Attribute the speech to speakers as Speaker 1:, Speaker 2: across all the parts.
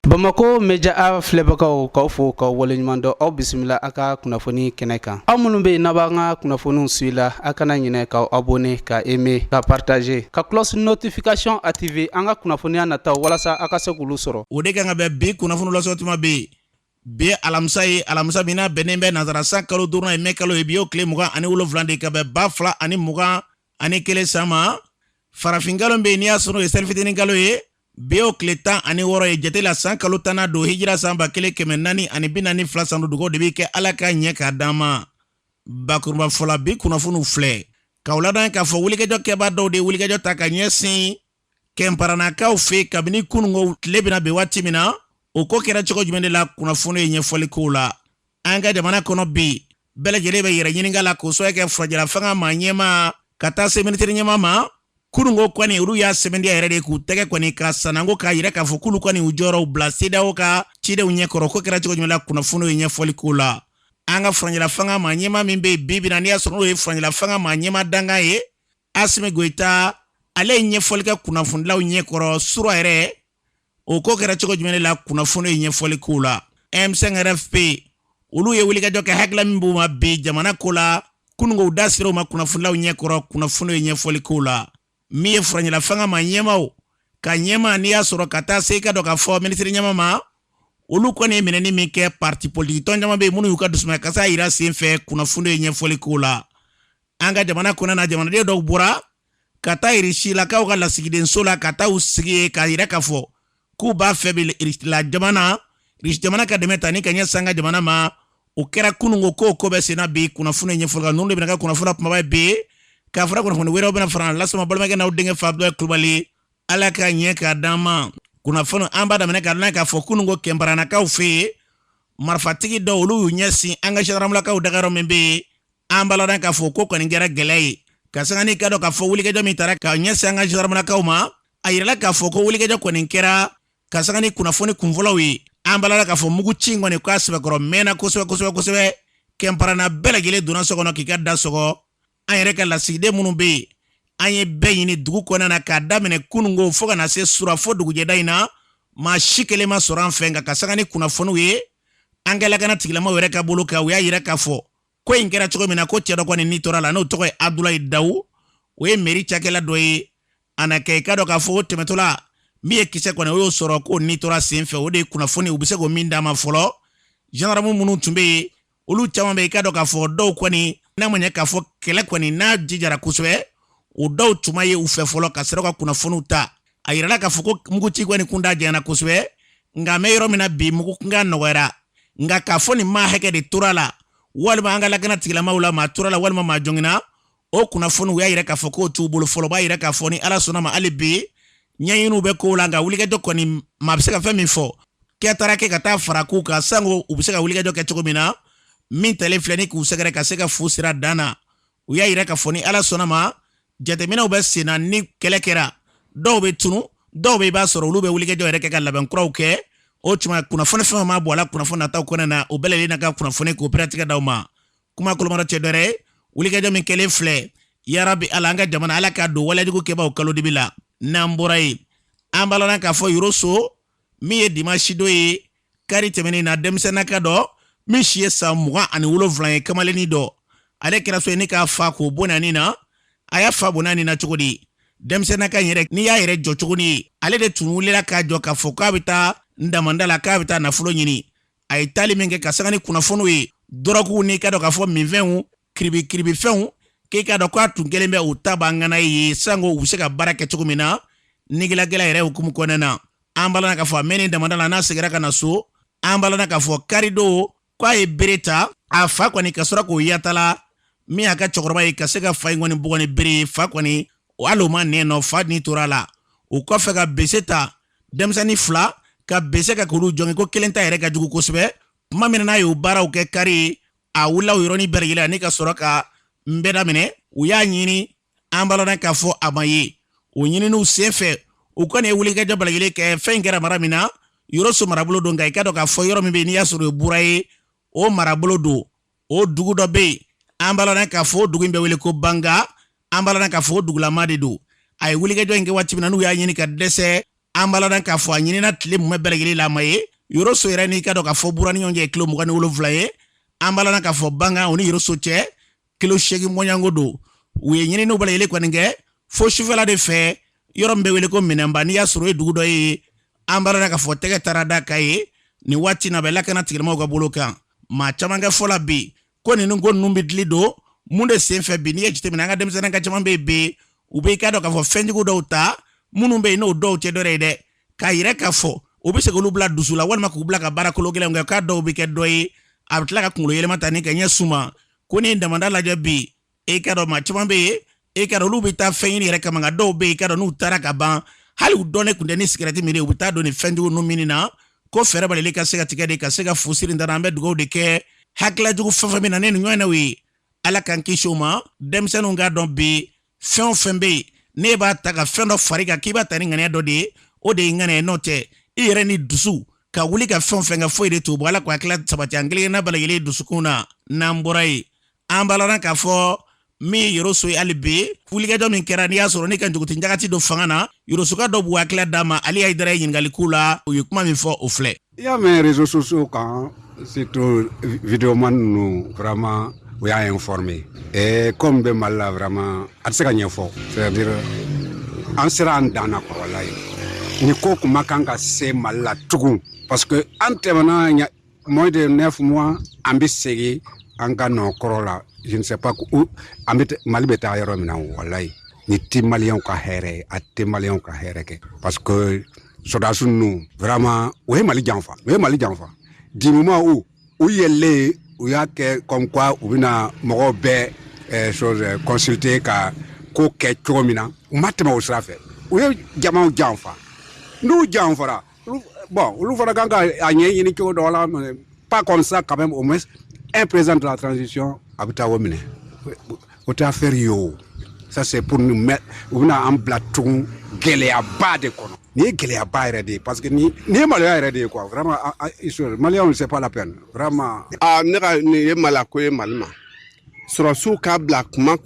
Speaker 1: Bamako meja a filɛbagaw k'aw fo k'aw waleɲuman dɔn aw bisimila a ka kunnafoni kɛnɛ kan. Aw minnu bɛ yen n'a b'an ka kunnafoniw suivre a kana ɲinɛ k'aw abonné ka aimer ka partager ka cloche notification activer an ka kunnafoniya nataw walasa a ka se k'olu sɔrɔ.
Speaker 2: O de kan ka bɛn bi kunnafoni lasɔ tuma bɛ yen. Bi alamisa ye alamisa min n'a bɛnnen bɛ nansarasan kalo 5 ye mai kalo ye bi y'o tile 27 de ka bɛn 2021 san ma. Farafinkalo bɛ yen n'i y'a sɔrɔ o ye selifitinin kalo ye. Bi y'o tile 16 ye jate la san kalo 10 don hijira san 1442 san dugu de bɛ kɛ ala ka ɲɛ k'a d'an ma. Bakuruba fɔla bi kunnafoniw filɛ. K'aw ladɔn k'a fɔ wulikɛjɔ kɛbaa dɔw de wulikɛjɔ ta ka ɲɛsin kɛnparanakaw fɛ kabini kununko tile bɛna bɛn waati min na. O ko kɛra cogo jumɛn de la kunnafoni ye ɲɛfɔli kow la. An ka jamana kɔnɔ bi bɛɛ lajɛlen bɛ yɛrɛ ɲininka la k'o sɔrɔ kɛ furajɛla fanga ma ɲɛma ka taa se ministère ɲɛma ma. Kununko kɔni olu y'a sɛbɛndiya yɛrɛ de k'u tɛgɛ kɔni ka sanango k'a yira k'a fɔ k'olu kɔni u jɔyɔrɔw bila CEDEAO ka cidenw ɲɛkɔrɔ ko kɛra cogo jumɛn la kunnafoni ye ɲɛfɔli kow la. An ka furajɛla fanga ma ɲɛma min bɛ bi bi na n'i y'a sɔrɔ n'o ye furajɛla fanga ma ɲɛma dangan ye Asimi Goita ale ye ɲɛfɔli kɛ kunnafonilaw ɲɛkɔrɔ sura yɛrɛ. O ko kɛra cogo jumɛn la kunnafoni ye ɲɛfɔli kow la. M5 RFP olu ye wulikajɔ kɛ hakilila min b'u ma bi jamana ko la kununko da siraw ma kunnafonilaw ɲɛkɔrɔ kunnafoni ye ɲɛfɔli kow la. Min ye furajɛla fanga ma ɲɛmaw ka ɲɛma n'i y'a sɔrɔ ka taa se i ka dɔ ka fɔ ministère ɲɛma ma olu kɔni ye minɛni min kɛ parti politique tɔn caman bɛ yen minnu y'u ka dusuma kasa yira sen fɛ kunnafoni ye ɲɛfɔli kow la. An ka jamana kɔnɔ na jamanaden dɔw bɔra ka taa Irissilakaw ka lasigidenso la ka taa u sigi k'a yira k'a fɔ k'u b'a fɛ la jamana jamana ka dɛmɛ ta ni ka ɲɛ sanga jamana ma. O kɛra kununko ko bɛ senna bi kunnafoni ɲɛfɔli kan ninnu de bɛna ka kunnafoni kumaba bi k'a fɔra kunnafoni wɛrɛw bɛna fara lasama balimakɛ n'aw denkɛ fa Abdulaye Kulubali ala ka ɲɛ k'a d'an ma. Kunnafoni an b'a daminɛ k'a dɔn k'a fɔ kununko kɛnparanakaw fɛ yen marifatigi dɔw olu y'u ɲɛsin an ka gendarmelakaw dagayɔrɔ min bɛ yen an b'a ladɔn k'a fɔ ko kɔni kɛra gɛlɛya ye ka sanga ni ka dɔn k'a fɔ wulikɛjɔ min taara ka ɲɛsin an ka gendarmelakaw ma a yirala k'a fɔ ko wulikɛjɔ kɔni kɛra ka sanga ni kunnafoni kunfɔlɔw ye. An b'a ladɔn k'a fɔ mugu ci in kɔni k'a sɛbɛkɔrɔ mɛnna kosɛbɛ kɛnparana bɛɛ lajɛlen donna so kɔnɔ k'i ka da sɔgɔ. An yɛrɛ ka lasigiden minnu bɛ yen an ye bɛɛ ɲini dugu kɔnɔna na k'a daminɛ kununko fo ka na se sura fo dugujɛda in na maa si kelen ma sɔrɔ an fɛ nka ka sanga ni kunnafoniw ye an ka lakana tigilamaw yɛrɛ ka bolo kan u y'a yira k'a fɔ ko in kɛra cogo min na ko cɛ dɔ kɔni ni tora la n'o tɔgɔ ye Abdulaye Dawu o ye mairie cakɛla dɔ ye a na kɛ i ka dɔn k'a fɔ o tɛmɛtɔla min ye kisɛ kɔni o y'o sɔrɔ k'o ni tora sen fɛ o de ye kunnafoni u bɛ se k'o min d'a ma fɔlɔ. Gendarme minnu tun bɛ yen olu caman bɛ i ka dɔn k'a fɔ dɔw kɔni n'a ma ɲɛ k'a fɔ kɛlɛ kɔni n'a jijara kosɛbɛ o dɔw tuma ye u fɛ fɔlɔ ka sɔrɔ ka kunnafoniw ta a yirala k'a fɔ ko muguci kɔni kun da janyana kosɛbɛ nka an bɛ yɔrɔ min na bi mugu kunkan nɔgɔyara nka k'a fɔ nin maa hakɛ de tora la walima an ka lakana tigilamaw la maa tora la walima maa jɔngina o kunnafoni u y'a yira k'a fɔ k'o t'u bolo fɔlɔ b'a yira k'a fɔ ni ala sɔnna ma hali bi ɲɛɲiniw bɛ kow la nka wulikɛjɔ kɔni maa bɛ se ka fɛn min fɔ kɛ taara kɛ ka taa fara k'u kan sango u bɛ se ka wulikɛjɔ kɛ cogo min na min talen filɛ ni k'u sɛgɛrɛ ka se ka fu sira dan na u y'a yira k'a fɔ ni ala sɔnna ma jateminɛw bɛ sen na ni kɛlɛ kɛra dɔw bɛ tunu dɔw bɛ i b'a sɔrɔ olu bɛ wulikɛjɔ yɛrɛ kɛ ka labɛnkuraw kɛ o tuma kunnafoni fɛn ma bɔ a la kunnafoni nataw kɔnɔ na o bɛɛ lajɛlen na ka kunnafoni k'o pɛrɛtigɛ d'aw ma. Kuma kolomara cɛ dɔ ye wulikɛjɔ min kɛlen filɛ yarabi ala an ka jamana ala k'a don walejugu kɛbaaw kalo dibi la n'an bɔra yen an b'a ladɔn k'a fɔ Yoroso min ye dimanche dɔ ye kari tɛmɛnen na denmisɛnnaka dɔ min si ye san 27 ye kamalennin dɔ ale kɛra so ye ne k'a fa k'o bonani na a y'a fa bonani na cogo di denmisɛnnaka yɛrɛ n'i y'a yɛrɛ jɔ cogo ni ale de tun wulila k'a jɔ k'a fɔ k'a bɛ taa ndamanda la k'a bɛ taa nafolo ɲini a ye taali min kɛ ka sanga ni kunnafoniw ye dɔrɔguw n'i ka dɔn k'a fɔ minfɛnw kiribifɛnw k'i ka dɔn k'a tun kelen bɛ u ta b'an ŋana ye sango u bɛ se ka baara kɛ cogo min na nigilagɛla yɛrɛ hukumu kɔnɔna na an b'a la k'a fɔ a mɛnni damanda la n'a seginna ka na so an b'a la k'a fɔ karido k'a ye bere ta a fa kɔni ka sɔrɔ k'o yatala min y'a ka cɛkɔrɔba ye ka se ka fa in kɔni bugɔ ni bere ye fa kɔni hali o ma nɛn nɔ fa ni tora la o kɔfɛ ka bese ta denmisɛnnin 2 ka bese ka k'olu jɔngɛ ko kelen ta yɛrɛ ka jugu kosɛbɛ tuma min n'a ye o baaraw kɛ kari a wulila o yɔrɔnin bɛɛ lajɛlen ani ka sɔrɔ ka nbɛ daminɛ u y'a ɲini an b'a la k'a fɔ a ma ye o ɲininiw sen fɛ u kɔni ye wulikɛjɔ bɛɛ lajɛlen kɛ fɛn kɛra mara min na Yoroso marabolo don nka i ka dɔn k'a fɔ yɔrɔ min bɛ yen n'i y'a sɔrɔ o ye bura ye o marabolo don o dugu dɔ bɛ yen an b'a la k'a fɔ o dugu in bɛ wele ko Banga an b'a la k'a fɔ o dugulama de don a ye wulikɛjɔ in kɛ waati min na n'u y'a ɲini ka dɛsɛ an baladan k'a fɔ a ɲinina tile mun bɛ bɛɛ lajɛlen la ma ye Yoroso yɛrɛ n'i ka dɔn k'a fɔ bura ni ɲɔgɔn cɛ kilo 27 ye an baladan k'a fɔ Banga o ni Yoroso cɛ kilo 8 mɔɲango don u ye ɲininiw bɛɛ lajɛlen kɔni kɛ fo sufɛla de fɛ yɔrɔ min bɛ wele ko Minɛnba n'i y'a sɔrɔ o ye dugu dɔ ye an baladan k'a fɔ tɛgɛ taara da k'a ye nin waati na bɛ lakana tigilamɔgɔw ka bolo kan maa caman kɛ fɔla bi ko ninnu ko ninnu bɛ dili don mun de sen fɛ bi n'i ye jateminɛ an ka denmisɛnnin ka caman bɛ yen bi u bɛ i ka dɔn k'a fɔ fɛnjugu dɔw ta minnu bɛ yen n'o dɔw tɛ dɔ ye dɛ k'a yɛrɛ k'a fɔ u bɛ se k'olu bila dusu la walima k'u bila ka baara kolo gɛlɛnw kɛ k'a dɔw bɛ kɛ dɔ ye a bɛ tila ka kunkolo yɛlɛma ta ni ka ɲɛ suma ko ni damanda lajɛ bi e ka dɔn maa caman bɛ yen e ka dɔn olu bɛ taa fɛn ɲini yɛrɛ kama nka dɔw bɛ yen i ka dɔn n'u taara ka ban hali u dɔnnen tun tɛ ni sigɛrɛti min ye u bɛ taa don ni fɛnjugu ninnu min na ko fɛɛrɛ balili ka se ka tigɛ de ka se ka fusiri dara an bɛ dugawu de kɛ hakilajugu fɛn fɛn bɛ na ne ni ɲɔgɔn ye ala k'an kisi o ma denmisɛnninw k'a dɔn bi fɛn o fɛn bɛ yen ne b'a ta ka fɛn dɔ fari kan k'i b'a ta ni ŋaniya dɔ de ye o de ye ŋaniya n'o tɛ i yɛrɛ ni dusu ka wuli ka fɛn o fɛn kɛ foyi de t'o bɔ ala k'o hakilila sabati an kelenkelenna bɛɛ lajɛlen dusukun na n'an bɔra yen an balana k'a fɔ min ye Yoroso ye hali bi wulikajɔ min kɛra n'i y'a sɔrɔ ne ka njugutin jagati don fanga na Yorosoka dɔ b'u hakilila d'a ma ale y'a dara ɲininkali k'u la u ye kuma min fɔ o filɛ.
Speaker 3: Il y a mes réseaux sociaux quand surtout vidéoman nous vraiment on a informé et comme be mal là vraiment a se ka ɲɛfɔ c'est-à-dire an sera an danna quoi wallahi ni ko kuma kan ka se Mali la tugun parce que an tɛmɛna moins de 9 mois an bɛ segin an ka nɔkɔrɔ la je ne sais pas où an bɛ Mali bɛ taa yɔrɔ min na wallahi ni ti maliyɛnw ka hɛrɛ a tɛ maliyɛnw ka hɛrɛ kɛ parce que sɔrɔdasiw ninnu vraiment o ye Mali janfa du moment où u yɛlɛlen u y'a kɛ comme quoi u bɛna mɔgɔw bɛɛ chose consulter ka ko kɛ cogo min na u ma tɛmɛ o sira fɛ u ye jamaw janfa n'u janfara bon olu fana kan ka a ɲɛɲini cogo dɔ la pas comme ça quand même au moins un président de la transition a bɛ taa o minɛ o tɛ affaire ye o ça c'est pour nous mettre u bɛna an bila tugun gɛlɛyaba de kɔnɔ nin ye gɛlɛyaba yɛrɛ de ye parce que nin ye maloya yɛrɛ de ye quoi vraiment maliyɛnw c'est pas la peine vraiment.
Speaker 4: Ne ka nin ye malako ye Mali ma sɔrɔsiw k'a bila kuma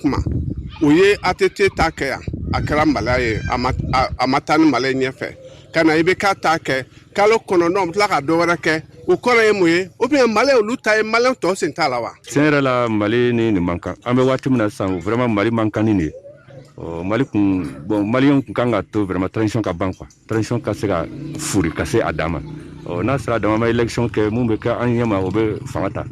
Speaker 4: o ye ATT ta kɛ yan a kɛra Maliya ye a ma taa ni Mali ɲɛfɛ ka na IBK ta kɛ kalo kɔnɔntɔn u tila ka dɔ wɛrɛ kɛ o kɔrɔ ye mun ye ou bien Mali olu ta ye Maliyɛn tɔ sen t'a la wa.
Speaker 5: Tiɲɛ yɛrɛ la Mali ni nin man kan an bɛ waati min na sisan vraiment Mali man kan ni nin ye. Mali kun bon Maliyɛnw kun kan ka to vraiment transition ka ban quoi transition ka se ka furi ka se a dan ma n'a sera dama ma élection kɛ mun bɛ kɛ an ɲɛma o bɛ fanga ta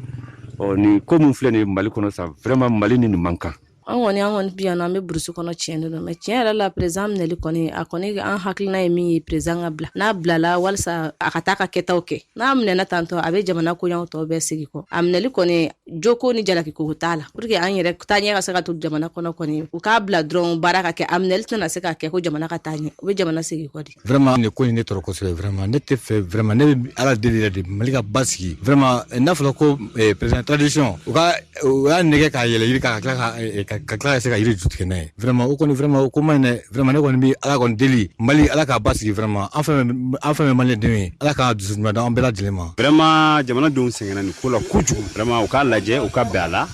Speaker 5: ni ko mun filɛ nin ye Mali kɔnɔ sa vraiment Mali ni nin man kan.
Speaker 6: An kɔni bi yan an bɛ burusi kɔnɔ tiɲɛ don mais tiɲɛ yɛrɛ la président minɛli kɔni a kɔni an hakilina ye min ye président ka bila n'a bilala walisa a ka taa ka kɛtaw kɛ n'a minɛna tantɔ a bɛ jamana koɲɛw tɔw bɛɛ sigi kɔ a minɛli kɔni joko ni jalaki ko t'a la pour que an yɛrɛ taa ɲɛ ka se ka to jamana kɔnɔ kɔni u k'a bila dɔrɔn baara ka kɛ a minɛli tɛna se ka kɛ ko jamana ka taa ɲɛ u bɛ jamana sigi kɔ di.
Speaker 7: Vraiment nin ko in ne tɔɔrɔ kosɛbɛ vraiment ne tɛ fɛ vraiment ne bɛ ala deli yɛrɛ de Mali ka basigi vraiment n'a fɔra ko président tradition u y'a nɛgɛ k'a yɛlɛ yiri ka tila ka se ka yiri jutigɛ n'a ye vraiment o kɔni vraiment o ko man ɲi dɛ vraiment ne kɔni bɛ ala kɔni deli Mali ala k'a basigi vraiment an fɛn fɛn Maliyɛndenw ye ala k'a dusu suma d'an bɛɛ lajɛlen ma.
Speaker 8: Vraiment jamanadenw sɛgɛnna nin ko la kojugu vraiment u k'a lajɛ u ka bɛn a la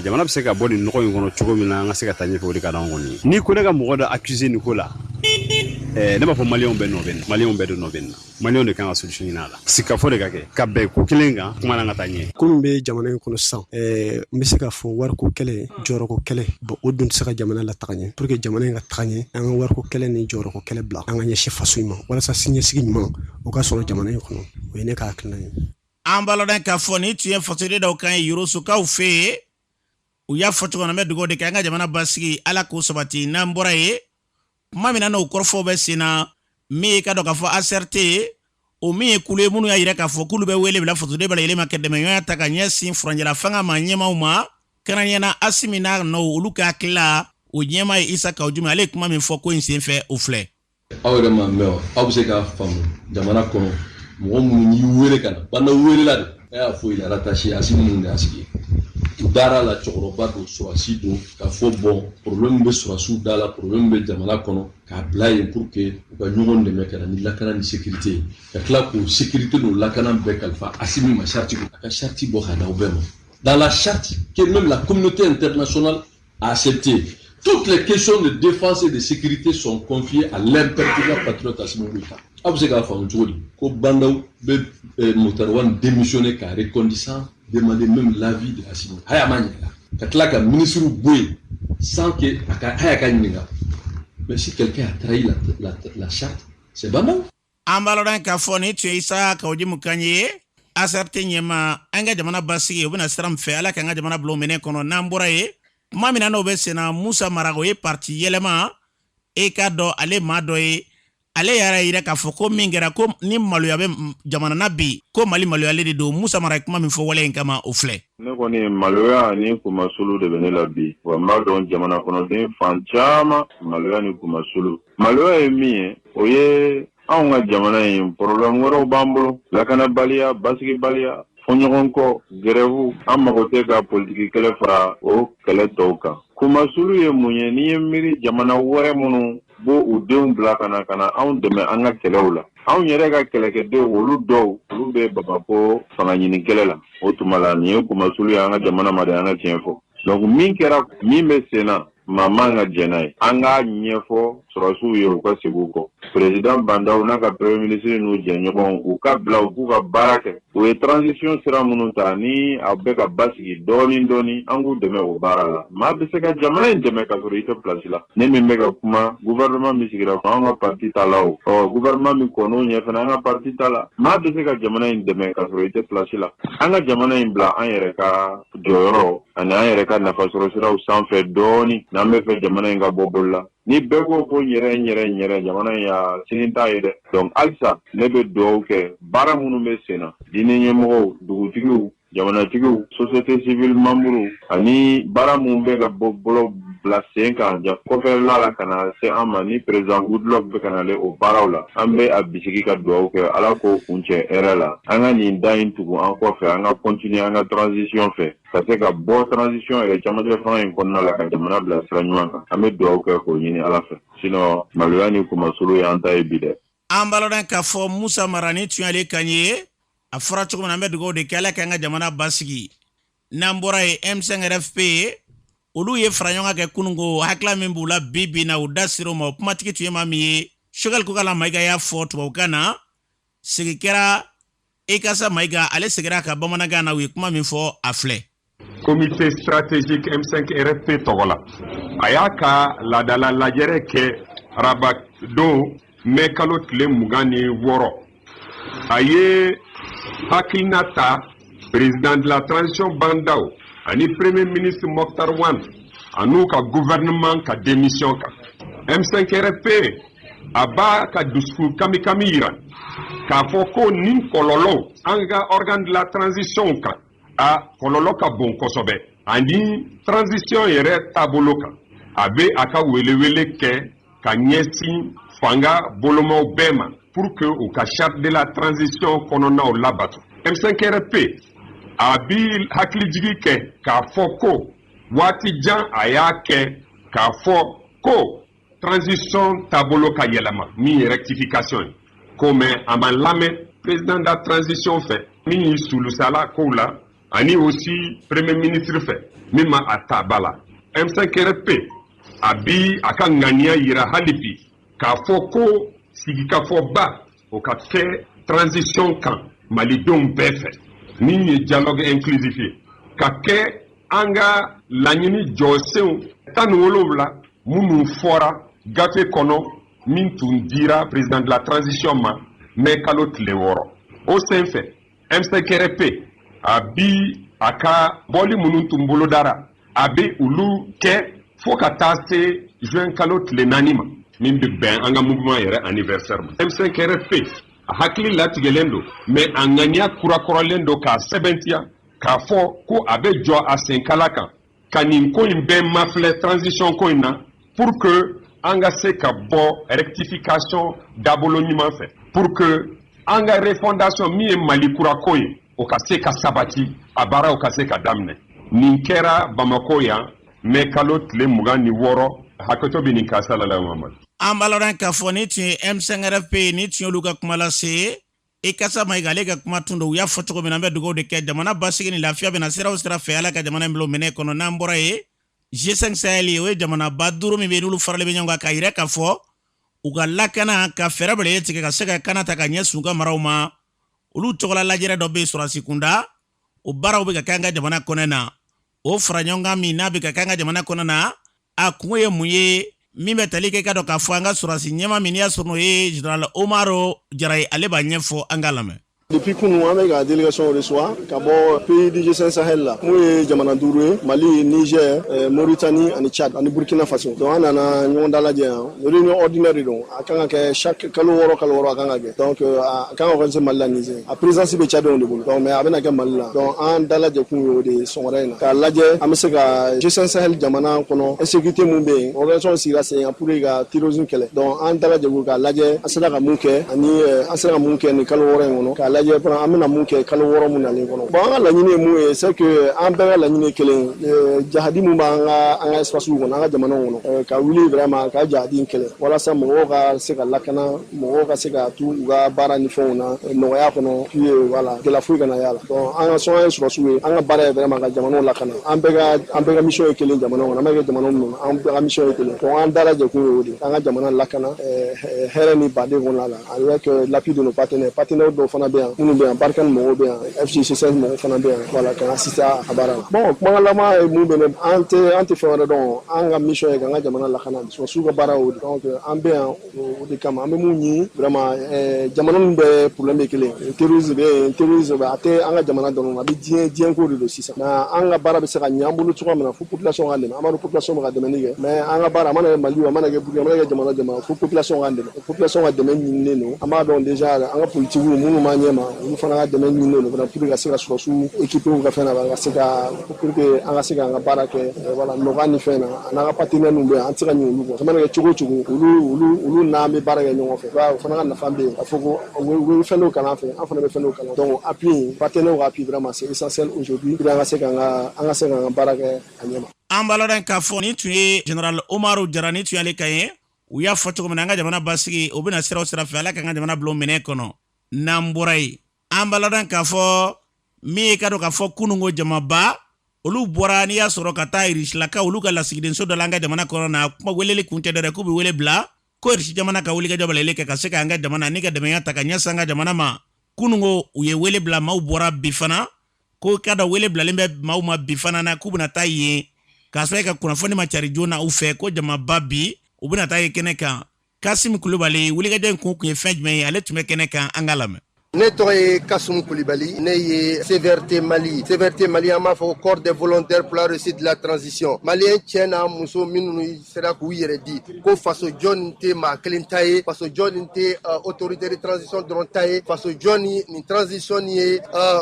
Speaker 8: jamana bɛ se ka bɔ nin nɔgɔ in kɔnɔ cogo min na an ka se ka taa ɲɛfɛ o de ka d'an kɔni ni ko ne ka mɔgɔ dɔ accuser nin ko la ne b'a fɔ Maliyɛnw bɛɛ nɔ bɛ na Maliyɛnw bɛɛ de nɔ bɛ na Maliyɛnw de kan ka solution ɲini a la sikafɔ de ka kɛ ka bɛn ko kelen kan kuma na ka taa ɲɛ.
Speaker 9: Ko min bɛ jamana in kɔnɔ sisan n bɛ se k'a fɔ wariko kɛlɛ jɔyɔrɔko kɛlɛ bon o dun tɛ se ka jamana lataga ɲɛ pour que jamana in ka taga ɲɛ an ka wariko kɛlɛ ni jɔyɔrɔko kɛlɛ bila an ka ɲɛsin faso in ma walasa siniɲɛsigi ɲuman o ka sɔrɔ jamana in kɔnɔ o ye ne ka hakilina ye.
Speaker 2: An baladan k'a fɔ ni tun ye fasoden dɔw kan ye Yorosokaw fɛ yen u y'a fɔ cogo min na n bɛ dugawu de kɛ an ka jamana basigi ala k'o sabati n'an bɔra yen kuma min na n'o kɔrɔfɔw bɛ sen na min ye ka dɔn k'a fɔ ACRT o min ye kulu ye minnu y'a yira k'a fɔ k'olu bɛ wele bila fasoden bɛɛ lajɛlen ma kɛ dɛmɛɲɔgɔnya ta ka ɲɛsin furanjɛla fanga ma ɲɛmaw ma kɛrɛnkɛrɛnnenya Asimi n'a nɔw olu ka hakilila o ɲɛma ye Isa Kawujumi ale ye kuma min fɔ ko in senfɛ o filɛ.
Speaker 10: Aw yɛrɛ ma mɛn aw bɛ se k'a faamu jamana kɔnɔ mɔgɔ minnu y'i wele ka na banda welela de a y'a fɔ il a rattaché Asimi minnu de y'a sigi u dara la cɛkɔrɔba don sɔrɔsi don k'a fɔ bon problème bɛ sɔrɔsiw da la problème bɛ jamana kɔnɔ k'a bila yen pour que u ka ɲɔgɔn dɛmɛ ka na ni lakana ni sécurité ye ka tila k'o sécurité n'o lakana bɛɛ kalifa Asimi ma charte ko a ka charte bɔ ka d'aw bɛɛ ma dans la charte que même la communauté internationale a accepté Toutes les questions de défense et de sécurité sont confiées à l'impertinent patriote Assimi Goïta. Absega Famouchouli, ko Bandao, Moutarouane démissionné car reconnaissant, demander même l'avis de Assimi. Hayamanyela. Katlaka ministre Boué, sans que Hayakanyinga. Mais si quelqu'un a trahi la charte, c'est Bandao.
Speaker 2: Ambaloran Kafoni, tu es ça, Kaudi Mukanye, a certain yema, Anga Jamana Basi, Obina Stram Fela, Kanga Jamana Blomene, Kono Namborae, Mamina Nobe Sena, Moussa Maragoye, parti Yelema, Ekado, Ale Madoe, Ale Yara Iraka Foko Mingera, comme Nimaluabe Jamana Nabi, comme Mali Maluale do Moussa Marakma, Mifowale Nkama Ofle.
Speaker 11: Ne kɔni maloya ni kumasulu de bɛ ne la bi wa n b'a dɔn jamana kɔnɔden fan caman maloya ni kumasulu maloya ye min ye o ye anw ka jamana in problème wɛrɛw b'an bolo lakanabaliya basigibaliya fɔɲɔgɔnkɔ grève an mago tɛ ka politiki kɛlɛ fara o kɛlɛ tɔw kan kumasulu ye mun ye n'i ye miiri jamana wɛrɛ minnu bo u denw bila ka na anw dɛmɛ an ka kɛlɛw la anw yɛrɛ ka kɛlɛkɛdenw olu dɔw olu bɛ babako fanga ɲini kɛlɛ la o tuma la nin ye kumasulu ye an ka jamana ma de an ka tiɲɛ fɔ donc min kɛra min bɛ sen na maa man ka jɛn n'a ye an k'a ɲɛfɔ sɔrɔsiw ye u ka segin u kɔ président Bandao n'a ka premier ministre n'u jɛɲɔgɔnw u ka bila u k'u ka baara kɛ u ye transition sira minnu ta ni a bɛ ka basigi dɔɔni dɔɔni an k'u dɛmɛ o baara la maa bɛ se ka jamana in dɛmɛ ka sɔrɔ i tɛ place la ne min bɛ ka kuma gouvernement min sigira an ka parti ta la o gouvernement min kɔn'o ɲɛ fana an ka parti ta la maa bɛ se ka jamana in dɛmɛ ka sɔrɔ i tɛ place la an ka jamana in bila an yɛrɛ ka jɔyɔrɔ ani an yɛrɛ ka nafasɔrɔ siraw sanfɛ dɔɔni n'an bɛ fɛ jamana in ka bɔ bolo la ni bɛɛ ko ko n yɛrɛ jamana in y'a sini t'a ye dɛ donc halisa ne bɛ dugawu kɛ baara minnu bɛ sen na diinɛ ɲɛmɔgɔw dugutigiw jamanatigiw société civile membres ani baara minnu bɛ ka bɔ bolo bila sen kan kɔfɛla la ka na se an ma ni président Goodluck bɛ ka nalen o baaraw la an bɛ a bisigi ka dugawu kɛ ala k'o kuncɛ hɛrɛ la an ka nin da in tugu an kɔfɛ an ka continuer an ka transition fɛ ka se ka bɔ transition yɛrɛ camancɛ fanga in kɔnɔna la ka jamana bila sira ɲuman kan an bɛ dugawu kɛ k'o ɲini ala fɛ sinon maloya ni kumasulu y'an ta ye bi dɛ
Speaker 2: an balodan k'a fɔ Musa Mara ni tun y'ale kan ye a fɔra cogo min na an bɛ dugawu de kɛ ala k'an ka jamana basigi n'an bɔra ye M5 RFP olu ye fara ɲɔgɔn kɛ kununko hakila min b'u la bi na u da sir'o ma o kumatigi tun ye maa min ye Choguel Kokala Mayiga y'a fɔ tubabukan na sigi kɛra Ekasa Mayiga ale segira ka bamanankan na u ye kuma min fɔ a filɛ
Speaker 12: comité stratégique M5 RFP tɔgɔ la a y'a ka laadala lajɛrɛ kɛ Rabat don mai kalo tile 26 a ye hakilina ta président de la transition Bandao ani premier ministre Mokhtar Wane an'u ka gouvernement ka démission kan M5 RFP a b'a ka dusukun kami yira k'a fɔ ko nin kɔlɔlɔ an ka organe de la transition kan a kɔlɔlɔ ka bon kosɛbɛ ani transition yɛrɛ taabolo kan a bɛ a ka welewele kɛ ka ɲɛsin fanga bolomaw bɛɛ ma pour que u ka charte de la transition kɔnɔnaw labato M5 RFP a bi hakilijigi kɛ k'a fɔ ko waati jan a y'a kɛ k'a fɔ ko transition taabolo ka yɛlɛma min ye rectification ye ko mɛ a ma lamɛn président de la transition fɛ min y'i sulusala kow la ani aussi premier ministre fɛ min ma a ta ba la M5 RFP a bi a ka ŋaniya yira hali bi k'a fɔ ko sigikafɔba o ka kɛ transition kan malidenw bɛɛ fɛ min ye dialogue inclusif ye ka kɛ an ka laɲini jɔsenw 17 minnu fɔra gafe kɔnɔ min tun dira président de la transition ma mai kalo tile 6 o sen fɛ M5 RFP a bi a ka bɔli minnu tun bolodara a bɛ olu kɛ fo ka taa se juin kalo tile 4 ma min bɛ bɛn an ka mouvement yɛrɛ anniversaire ma M5 RFP a hakili latigɛlen don mais a ŋaniya kurakɔrɔlen don k'a sɛbɛntiya k'a fɔ ko a bɛ jɔ a senkala kan ka nin ko in bɛɛ mafilɛ transition ko in na pour que an ka se ka bɔ rectification dabolo ɲuman fɛ pour que an ka refondation min ye Mali kurako ye o ka se ka sabati a baaraw ka se ka daminɛ nin kɛra Bamako yan mai kalo tile 26 hakɛto bɛ nin ka salala Mamadu
Speaker 2: an balodan k'a fɔ ni tun ye M5 RFP ni tun y'olu ka kuma lase Ekasa Mayiga ale ka kuma tun don u y'a fɔ cogo min na an bɛ dugawu de kɛ jamana basigi ni lafiya bɛna sira o sira fɛ ala ka jamana in bila o minɛ kɔnɔ n'an bɔra ye G5 Sahel o ye jamana ba duuru min bɛ n'olu faralen bɛ ɲɔgɔn kan k'a yira k'a fɔ u ka lakana ka fɛɛrɛ bɛɛ tigɛ ka se ka kana ta ka ɲɛsin u ka maraw ma olu tɔgɔla lajɛrɛ dɔ bɛ yen sɔrɔdasi kunda o baaraw bɛ ka kɛ an ka jamana kɔnɔ na o fara ɲɔgɔn kan min n'a bɛ ka kɛ an ka jamana kɔnɔ na a kungo ye mun ye min bɛ tali kɛ ka dɔn k'a fɔ an ka sɔrɔdasi ɲɛma min y'a sɔrɔ n'o ye général Omaro Jara ye ale b'a ɲɛfɔ an ka lamɛn.
Speaker 13: Depuis que nous avons la délégation reçoit, le pays du G5 Sahel, nous sommes Douré, Mali, Niger, Mauritanie et Tchad, et Burkina Faso. Donc, on a une réunion ordinaire. Chaque caloro. Donc, quand on organise Mali, Niger, la présence de Tchad, donc, mais avec la Mali, donc, on a des sonraines. Car là, on a G5 Sahel, Jamana, insécurité Moubé, organisation Siracé, pour les terrorisme. Donc, on a des Asada Mouké, Asada Mouké, ni caloro, amena mun kɛ kalo wɔɔrɔ mun nalen kɔnɔ bon an ka laɲini ye mun ye c'est que an bɛɛ ka laɲini kelen jahadi mun b'an ka espace kɔnɔ an ka jamanaw kɔnɔ ka wuli vraiment ka jahadi kɛlɛ walasa mɔgɔw ka se ka lakana mɔgɔw ka se ka tu u ka baara ni fɛnw na nɔgɔya kɔnɔ puis voilà gɛlɛya foyi kana y'a la donc an ka sɔn an ye surasiw ye an ka baara ye vraiment ka jamanaw lakana an bɛɛ ka mission ye kelen jamanaw kɔnɔ an bɛ kɛ jamanaw min an bɛɛ ka mission ye kelen donc an dala jɛkun ye o de an ka jamana lakana hɛrɛ ni baden kɔnɔna la avec l'appui de nos partenaires dɔw fana bɛ yan minnu bɛ yan Barkan mɔgɔw bɛ yan FGC5 mɔgɔw fana bɛ yan voilà ka assister a baara la bon kuma lama ye mun bɛ ne an tɛ fɛn wɛrɛ dɔn an ka mission ye k'an ka jamana lakana surasiw ka baara o de donc an bɛ yan o de kama an bɛ mun ɲini vraiment jamana min bɛ problème ye kelen terrorisme bɛ yen terrorisme a tɛ an ka jamana dɔrɔn a bɛ diɲɛ ko de don sisan mais an ka baara bɛ se ka ɲɛ an bolo cogoya min na fo population ka dɛmɛ an b'a dɔn population bɛ ka dɛmɛni kɛ mais an ka baara a mana kɛ Mali a mana kɛ Burkina a mana kɛ jamana jama fo population ka dɛmɛ population ka dɛmɛ ɲininen don an b'a dɔn déjà an ka politique minnu b'an ɲɛma olu fana ka dɛmɛ ɲininen don pour que ka se ka surasiw équipe ka fɛn na ka se ka pour que an ka se ka an ka baara kɛ voilà nɔgɔya ni fɛn na a n'an ka partenaire ninnu bɛ yan an tɛ se ka ɲɛ olu kɔ a mana kɛ cogo o cogo olu n'an bɛ baara kɛ ɲɔgɔn fɛ o fana ka nafa bɛ yen a fɔ ko u bɛ fɛn dɔw kalan an fɛ an fana bɛ fɛn dɔw kalan donc appui partenaire ka appui vraiment c'est essentiel aujourd'hui pour an ka se ka an ka baara kɛ a ɲɛma.
Speaker 2: An b'a lɔn k'a fɔ ni tun ye général Omaru Jara ni tun y'ale ka ye u y'a fɔ cogo min na an ka jamana basigi o bɛna sira o sira fɛ ala ka an ka jamana bila o minɛ kɔnɔ n'an bɔra yen an b'a lɔn k'a fɔ min ye ka dɔn k'a fɔ kununko jamaba olu bɔra n'i y'a sɔrɔ ka taa Irisilaka olu ka lasigidenso dɔ la an ka jamana kɔnɔ na kuma weleli kun tɛ dɛ k'u bɛ wele bila ko Irisi jamana ka wuli ka jɔ balale kɛ ka se ka an ka jamana ni ka dɛmɛya ta ka ɲɛsin an ka jamana ma kununko u ye wele bila maaw bɔra bi fana ko ka da wele bilalen bɛ maaw ma bi fana na k'u bɛna taa yen k'a sɔrɔ ka kunnafoni ma cari joona u fɛ ko jamaba bi u bɛna taa ye kɛnɛ kan Kassim Kulibali wulikajɔ in kun ye fɛn jumɛn ye ale tun bɛ kɛnɛ kan an ka lamɛn.
Speaker 14: Ne tɔgɔ ye Kassim Kulibali ne ye CVRT Mali an b'a fɔ corps des volontaires pour la réussite de la transition maliyɛn cɛ n'a muso minnu sera k'u yɛrɛ di ko faso jɔn tɛ maa kelen ta ye faso jɔn tɛ autorité de transition dɔrɔn ta ye faso jɔn nin transition ye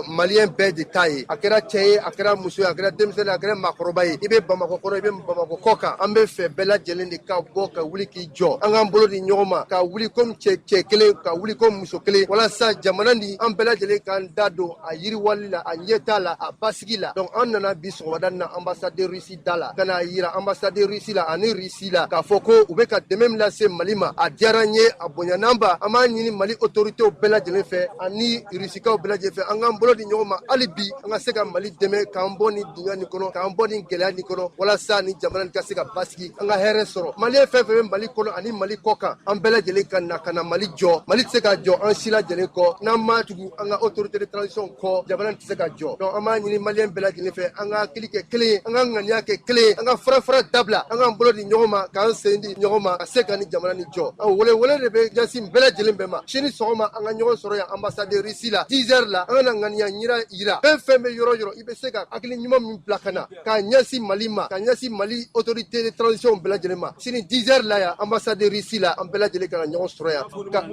Speaker 14: maliyɛn bɛɛ de ta ye a kɛra cɛ ye a kɛra muso ye a kɛra denmisɛnnin a kɛra maakɔrɔba ye i bɛ Bamakɔ kɔrɔ i bɛ Bamakɔ kɔ kan an bɛ fɛ bɛɛ lajɛlen de ka bɔ ka wuli k'i jɔ an k'an bolo di ɲɔgɔn ma ka wuli comme cɛ kelen ka wuli comme muso kelen walasa jamana ni an bɛɛ lajɛlen k'an da don a yiriwali la a ɲɛta la a basigi la donc an nana bi sɔgɔmada na ambassadeur Russie da la ka na yira ambassadeur Russie la ani Russie la k'a fɔ ko u bɛ ka dɛmɛ min lase Mali ma a diyara n ye a bonyana n ba an b'a ɲini Mali autorités bɛɛ lajɛlen fɛ ani Russikaw bɛɛ lajɛlen fɛ an k'an bolo di ɲɔgɔn ma hali bi an ka se ka Mali dɛmɛ k'an bɔ ni dingɛ nin kɔnɔ k'an bɔ ni gɛlɛya nin kɔnɔ walasa ni jamana nin ka se ka basigi an ka hɛrɛ sɔrɔ maliyɛn fɛn fɛn bɛ Mali kɔnɔ ani Mali kɔ kan an bɛɛ lajɛlen ka na Mali jɔ Mali tɛ se ka jɔ an si lajɛlen kɔ n'an ma tugu an ka autorité de transition kɔ jamana tɛ se ka jɔ donc an b'a ɲini maliyɛn bɛɛ lajɛlen fɛ an ka hakili kɛ kelen ye an ka ŋaniya kɛ kelen ye an ka fara dabila an k'an bolo di ɲɔgɔn ma k'an sen di ɲɔgɔn ma ka se ka ni jamana ni jɔ wele de bɛ ɲɛsin bɛɛ lajɛlen bɛɛ ma sini sɔgɔma an ka ɲɔgɔn sɔrɔ yan ambassadeur Russie la 10 heures la an ka na ŋaniya yira fɛn bɛ yɔrɔ i bɛ se ka hakili ɲuman min bila ka na k'a ɲɛsin Mali ma ka ɲɛsin Mali autorité de transition bɛɛ lajɛlen ma sini 10 heures la yan ambassadeur Russie la an bɛɛ lajɛlen ka na ɲɔgɔn sɔrɔ yan ka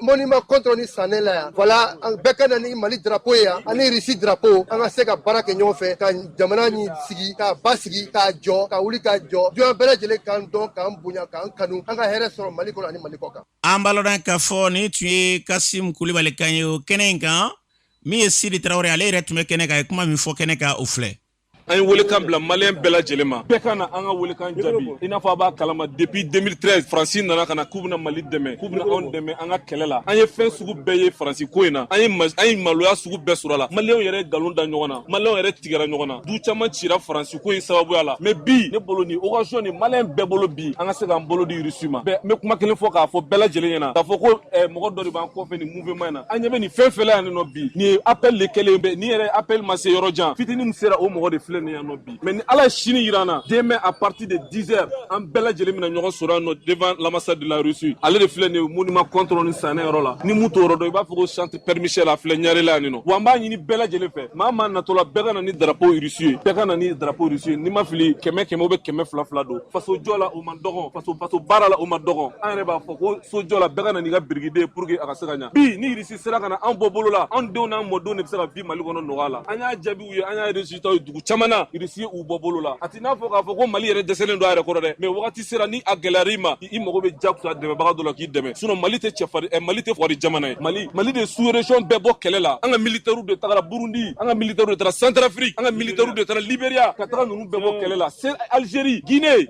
Speaker 14: monument contre ni sanɛ la yan voilà bɛɛ ka na ni Mali drapeau ye yan ani Russie drapeau an ka se ka baara kɛ ɲɔgɔn fɛ ka jamana ni sigi k'a basigi k'a jɔ ka wuli k'a jɔ jɔn bɛɛ lajɛlen k'an dɔn k'an bonya k'an kanu an ka hɛrɛ sɔrɔ Mali kɔnɔ ani Mali kɔ kan.
Speaker 2: An b'a lɔn k'a fɔ ni tun ye Kassim Kulibali kan ye o kɛnɛ in kan min ye Sidi Traoré ale yɛrɛ tun bɛ kɛnɛ kan a ye kuma min fɔ kɛnɛ kan o filɛ.
Speaker 15: an ye welekan bila maliyɛn bɛɛ lajɛlen ma bɛɛ ka na an ka welekan jaabi i n'a fɔ a b'a kalama depuis 2013 faransi nana ka na k'u bɛna mali dɛmɛ k'u bɛna anw dɛmɛ an ka kɛlɛ la an ye fɛn sugu bɛɛ ye faransi ko in na an ye maloya sugu bɛɛ sɔrɔ a la maliyɛnw yɛrɛ ye nkalon da ɲɔgɔn na maliyɛnw yɛrɛ tigɛra ɲɔgɔn na du caman cira faransi ko in sababuya la mais bi ne bolo ni occasion ni maliyɛn bɛɛ bolo bi an ka se k'an bolo di Russie ma n bɛ kuma kelen fɔ k'a fɔ bɛɛ lajɛlen ɲɛna k'a fɔ ko mɔgɔ dɔ de b'an kɔfɛ nin mouvement in na an ɲɛ bɛ nin fɛn fɛn la yan nɔ bi nin ye appel de kɛlen bɛ ni yɛrɛ appel ma se yɔrɔ jan fitinin min sera o mɔgɔ de filɛ nin yan nɔ bi mais ni ala ye sini yira na demain à partir de 10 heures an bɛɛ lajɛlen bɛna ɲɔgɔn sɔrɔ yan nɔ devant l'ambassade de la Russie ale de filɛ nin ye monument contrôle ni sanɛ yɔrɔ la ni mun t'o yɔrɔ dɔn i b'a fɔ ko centre Père Michel a filɛ ɲare la yan nɔ wa an b'a ɲini bɛɛ lajɛlen fɛ maa natɔ la bɛɛ ka na ni drapeau Russie ye bɛɛ ka na ni drapeau Russie ye ni ma fili 100 ou bɛ 200 don faso jɔ la o ma dɔgɔn faso baara la o ma dɔgɔn an yɛrɛ b'a fɔ ko so jɔ la bɛɛ ka na n'i ka birikiden pour que a ka se ka ɲa bi ni Russie sera ka na an bɔ bolo la an denw n'an mɔdenw de bɛ se ka bi Mali kɔnɔ nɔgɔya la an y'a jaabiw ye an y'a résultat ye dugu caman na Russie ye u bɔ bolo la a tɛ n'a fɔ k'a fɔ ko Mali yɛrɛ dɛsɛlen don a yɛrɛ kɔrɔ dɛ mais wagati sera ni a gɛlɛyara i ma i mago bɛ jakusa dɛmɛbaga dɔ la k'i dɛmɛ sinon Mali tɛ fɔri jamana ye Mali de sous région bɛɛ bɔ kɛlɛ la an ka militaires de tagara Burundi an ka militaires de taara Centrafrique an ka militaires de taara Libéria ka taga ninnu bɛɛ bɔ kɛlɛ la c'est Algérie Guinée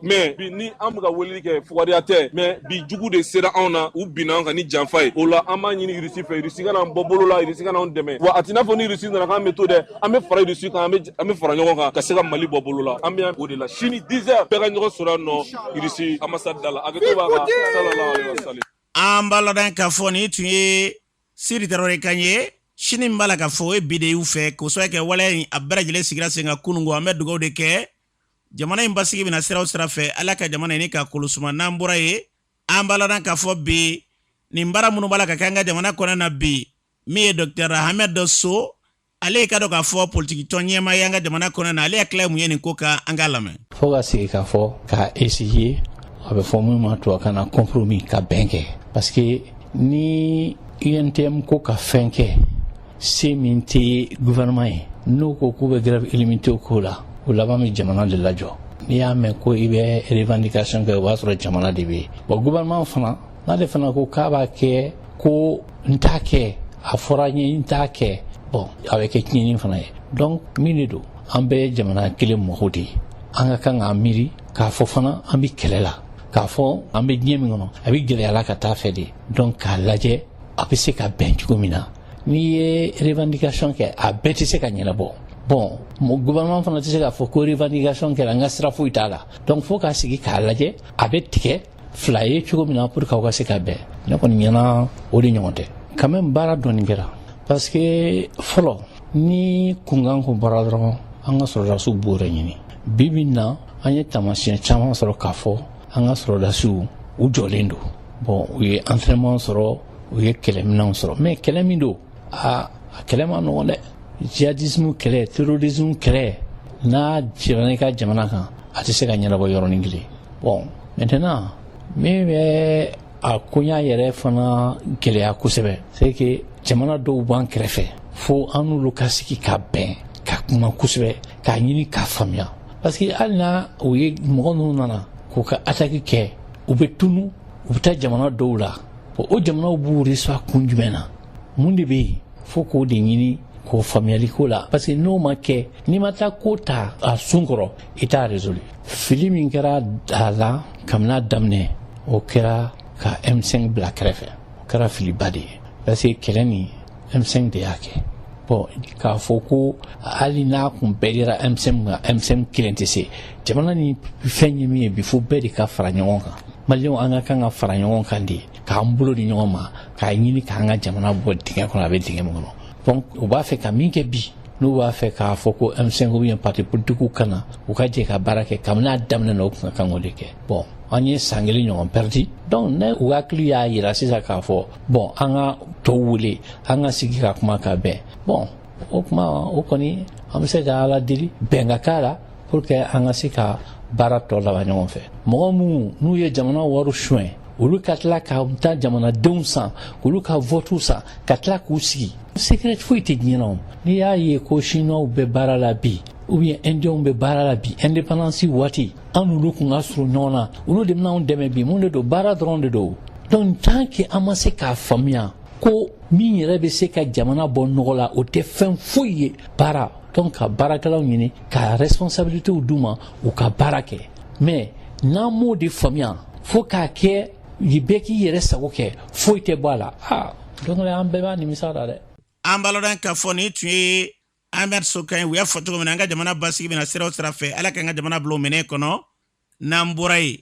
Speaker 15: mais bi ni an bɛ ka weleli kɛ fugariya tɛ mais bi jugu de sera anw na u binna an kan ni janfa ye o la an b'a ɲini Russie fɛ Russie ka n'an bɔ bolo la Russie ka n'anw dɛmɛ wa a tɛ n'a fɔ ni Russie nana k'an bɛ to dɛ an bɛ fara Russie kan an bɛ fara ɲɔgɔn kan ka se ka Mali bɔ bolo la an bɛ o de la sini 10 heures bɛɛ ka ɲɔgɔn sɔrɔ yan nɔ Russie ambassade da la a bɛ to b'a kan sallallahu alaihi wa sallam
Speaker 2: an b'a lɔn k'a fɔ nin tun ye Sidi Tarawele kan ye sini min b'a la k'a fɔ o ye bi de y'u fɛ k'o sababu kɛ waleya in a bɛɛ lajɛlen sigira sen kan kununko an bɛ dugawu de kɛ jamana in basigi bɛna sira o sira fɛ ala ka jamana in ka kolosuma n'an bɔra ye an b'a lɔn k'a fɔ bi nin baara minnu b'a la ka kɛ an ka jamana kɔnɔ na bi min ye Dr Ahmed So ale ka dɔn k'a fɔ politique tɔn ɲɛmaa ye an ka jamana kɔnɔ na ale hakili mun ye nin ko kan an k'a lamɛn
Speaker 16: fo ka sigi k'a fɔ k'a essayer a bɛ fɔ min ma to a kana compromis ka bɛn kɛ parce que ni UNTM ko ka fɛn kɛ se min tɛ gouvernement ye n'o ko k'u bɛ grève illimitée ko la o laban bɛ jamana de lajɔ n'i y'a mɛn ko i bɛ revendication kɛ o b'a sɔrɔ jamana de bɛ yen bon gouvernement fana n'ale fana ko k'a b'a kɛ ko n t'a kɛ a fɔra n ye n t'a kɛ bon a bɛ kɛ tiɲɛni fana ye donc min de don an bɛɛ ye jamana kelen mɔgɔw de ye an ka kan k'an miiri k'a fɔ fana an bɛ kɛlɛ la k'a fɔ an bɛ diɲɛ min kɔnɔ a bɛ gɛlɛya la ka taa fɛ de donc k'a lajɛ a bɛ se ka bɛn cogo min na n'i ye revendication kɛ a bɛɛ tɛ se ka ɲɛnabɔ bon gouvernement fana tɛ se k'a fɔ ko revendication kɛra an ka sira foyi t'a la donc fo k'a sigi k'a lajɛ a bɛ tigɛ fila ye cogo min na pour que aw ka se ka bɛn ne kɔni ɲɛna o de ɲɔgɔn tɛ quand même baara dɔɔni kɛra parce que fɔlɔ ni kunkan kun bɔra dɔrɔn an ka sɔrɔdasiw b'o de ɲini bi bi in na an ye taamasiyɛn caman sɔrɔ k'a fɔ an ka sɔrɔdasiw u jɔlen don bon u ye entraînement sɔrɔ u ye kɛlɛminɛnw sɔrɔ mais kɛlɛ min don a kɛlɛ ma nɔgɔn dɛ djihadisme kɛlɛ terrorisme kɛlɛ n'a jirana i ka jamana kan a tɛ se ka ɲɛnabɔ yɔrɔnin kelen bon maintenant min bɛ a koɲa yɛrɛ fana gɛlɛya kosɛbɛ c'est que jamana dɔw b'an kɛrɛfɛ fo an n'olu ka sigi ka bɛn ka kuma kosɛbɛ k'a ɲini k'a faamuya parce que hali n'a u ye mɔgɔ ninnu nana k'u ka attaque kɛ u bɛ tunu u bɛ taa jamana dɔw la bon o jamanaw b'u reçoit kun jumɛn na mun de bɛ yen fo k'o de ɲini k'o faamuyali ko la parce que n'o ma kɛ n'i ma taa ko ta a sun kɔrɔ i t'a résolu fili min kɛra a la kabini a daminɛ o kɛra ka M5 bila kɛrɛfɛ o kɛra filiba de ye parce que kɛlɛ nin M5 de y'a kɛ bon k'a fɔ ko hali n'a kun bɛɛ dira M5 kan M5 kelen tɛ se jamana ni fɛn ye min ye bi fo bɛɛ de ka fara ɲɔgɔn kan maliyɛnw an ka kan ka fara ɲɔgɔn kan de k'an bolo di ɲɔgɔn ma k'a ɲini k'an ka jamana bɔ dingɛ kɔnɔ a bɛ dingɛ min kɔnɔ donc u b'a fɛ ka min kɛ bi n'u b'a fɛ k'a fɔ ko M5 ou bien parti politique ka na u ka jɛ ka baara kɛ kabini a daminɛ na u kun ka kan k'o de kɛ bon an ye san kelen ɲɔgɔn perdi donc ne u hakili y'a yira sisan k'a fɔ bon an ka tɔw wele an ka sigi ka kuma ka bɛn bon o kuma o kɔni an bɛ se ka ala deli bɛn ka k'a la pour que an ka se ka baara tɔ laban ɲɔgɔn fɛ mɔgɔ minnu n'u ye jamana wari suɲɛ olu ka tila ka taa jamanadenw san k'olu ka vote san ka tila k'u sigi secret foyi tɛ diɲɛ na o n'i y'a ye ko chinois bɛ baara la bi ou bien indiens bɛ baara la bi indépendance waati an n'olu kun ka surun ɲɔgɔn na olu de bɛna anw dɛmɛ bi mun de don baara dɔrɔn de don donc tant que an ma se k'a faamuya ko min yɛrɛ bɛ se ka jamana bɔ nɔgɔ la o tɛ fɛn foyi ye baara donc ka baarakɛlaw ɲini ka responsabilitéw d'u ma u ka baara kɛ mais n'an m'o de faamuya fo k'a kɛ i bɛɛ k'i yɛrɛ sago kɛ foyi tɛ bɔ a la donc an bɛɛ b'a nimisa la dɛ.
Speaker 2: An balodan ka fɔ ni tun ye Ahmed Sokan u y'a fɔ cogo min na an ka jamana basigi bɛna sira o sira fɛ ala k'an ka jamana bila o minɛ kɔnɔ n'an bɔra yen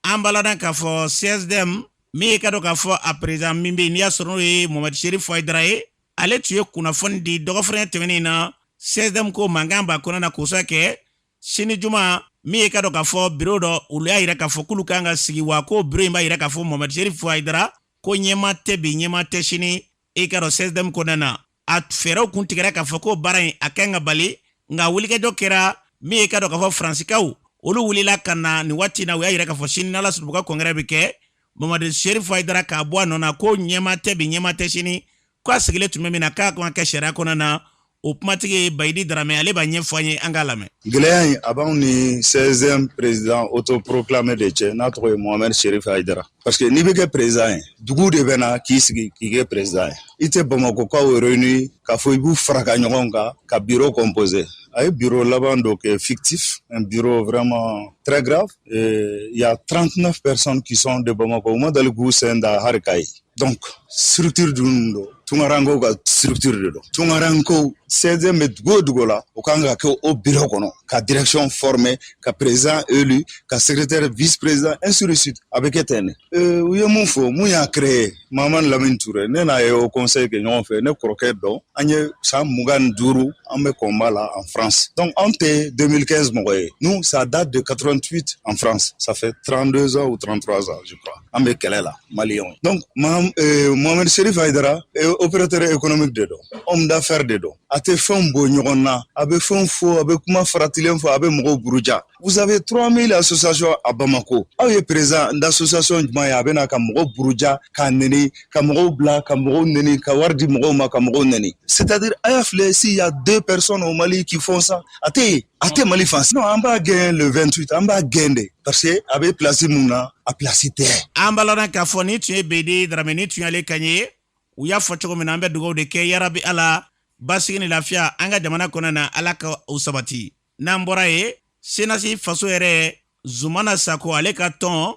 Speaker 2: an balodan ka fɔ CSDM min ye ka dɔn k'a fɔ a président min bɛ yen n'i y'a sɔrɔ n'o ye Mohamed Cherif Aidara ye ale tun ye kunnafoni di dɔgɔfɛrɛn tɛmɛnen na CSDM ko mankan b'a kɔnɔ na k'osa kɛ sini juma min ye ka dɔn k'a fɔ bureau dɔ olu y'a yira k'a fɔ k'olu kan ka sigi wa ko bureau in b'a yira k'a fɔ Mohamed Cherif Aidara ko ɲɛma tɛ bi ɲɛma tɛ sini e ka dɔn CSDM kɔnɔna na a fɛɛrɛw kun tigɛra k'a fɔ ko baara in a kan ka bali nka wulikajɔ kɛra min ye ka dɔn k'a fɔ Fransikaw olu wulila ka na nin waati na u y'a yira k'a fɔ sini n'Ala sɔnna u ka congrès bɛ kɛ Mohamed Cherif Aidara k'a bɔ a nɔ na ko ɲɛma tɛ bi ɲɛma tɛ sini ko a sigilen tun bɛ min na k'a kan ka kɛ sariya kɔnɔna na o kumatigi Bayidi Darame ale b'a ɲɛfɔ an ye an k'a lamɛn.
Speaker 17: Gɛlɛya in a b'anw ni 16e président autoproclamé de cɛ n'a tɔgɔ ye Mohamed Cherif Aidara parce que n'i bɛ kɛ président ye dugu de bɛ na k'i sigi k'i kɛ président ye i tɛ Bamakokaw réunis k'a fɔ i b'u fara ka ɲɔgɔn kan ka bureau composé a ye bureau laban dɔ kɛ fictif un bureau vraiment très grave et il y a 39 personnes qui sont de Bamako u ma dali k'u sen da hali Kayi donc structure dun don Tungaranko ka structure de don Tungaranko 16e bɛ dugu o dugu la o kan ka kɛ o bureau kɔnɔ ka direction formée ka président élu ka secrétaire vice-président ainsi de suite a bɛ kɛ ten de u ye mun fɔ mun y'a créé Mamani Lamine Touré ne n'a ye au conseil kɛ ɲɔgɔn fɛ ne kɔrɔkɛ dɔn an ye san 25 an bɛ combat la en France donc anw tɛ 2015 mɔgɔ ye nous ça date de 88 en France ça fait 32 ans ou 33 ans je crois an bɛ kɛlɛ la Maliens donc Mohamed Cherif Aidara opérateur économique de don homme d'affaires de don a tɛ fɛnw bɔ ɲɔgɔn na a bɛ fɛnw fɔ a bɛ kuma faratilen fɔ a bɛ mɔgɔw buruja vous avez 3000 associations à Bamako aw ye président d'association jumɛn ye a bɛ na ka mɔgɔw buruja k'a neni ka mɔgɔw bila ka mɔgɔw neni ka wari di mɔgɔw ma ka mɔgɔw neni c'est-à-dire a y'a filɛ s'il y a 2 personnes au Mali qui font ça a tɛ Mali fan sinon an b'a gagner le 28 an b'a gagner de parce que a bɛ place mun na a place tɛ
Speaker 2: an balodan k'a fɔ ni tun ye Bayidi Darame ni tun y'ale kan ye u y'a fɔ cogo min na an bɛ dugawu de kɛ yarabi ala basigi ni lafiya an ka jamana kɔnɔ na ala ka o sabati n'an bɔra ye senasi faso yɛrɛ Zumana Sako ale ka tɔn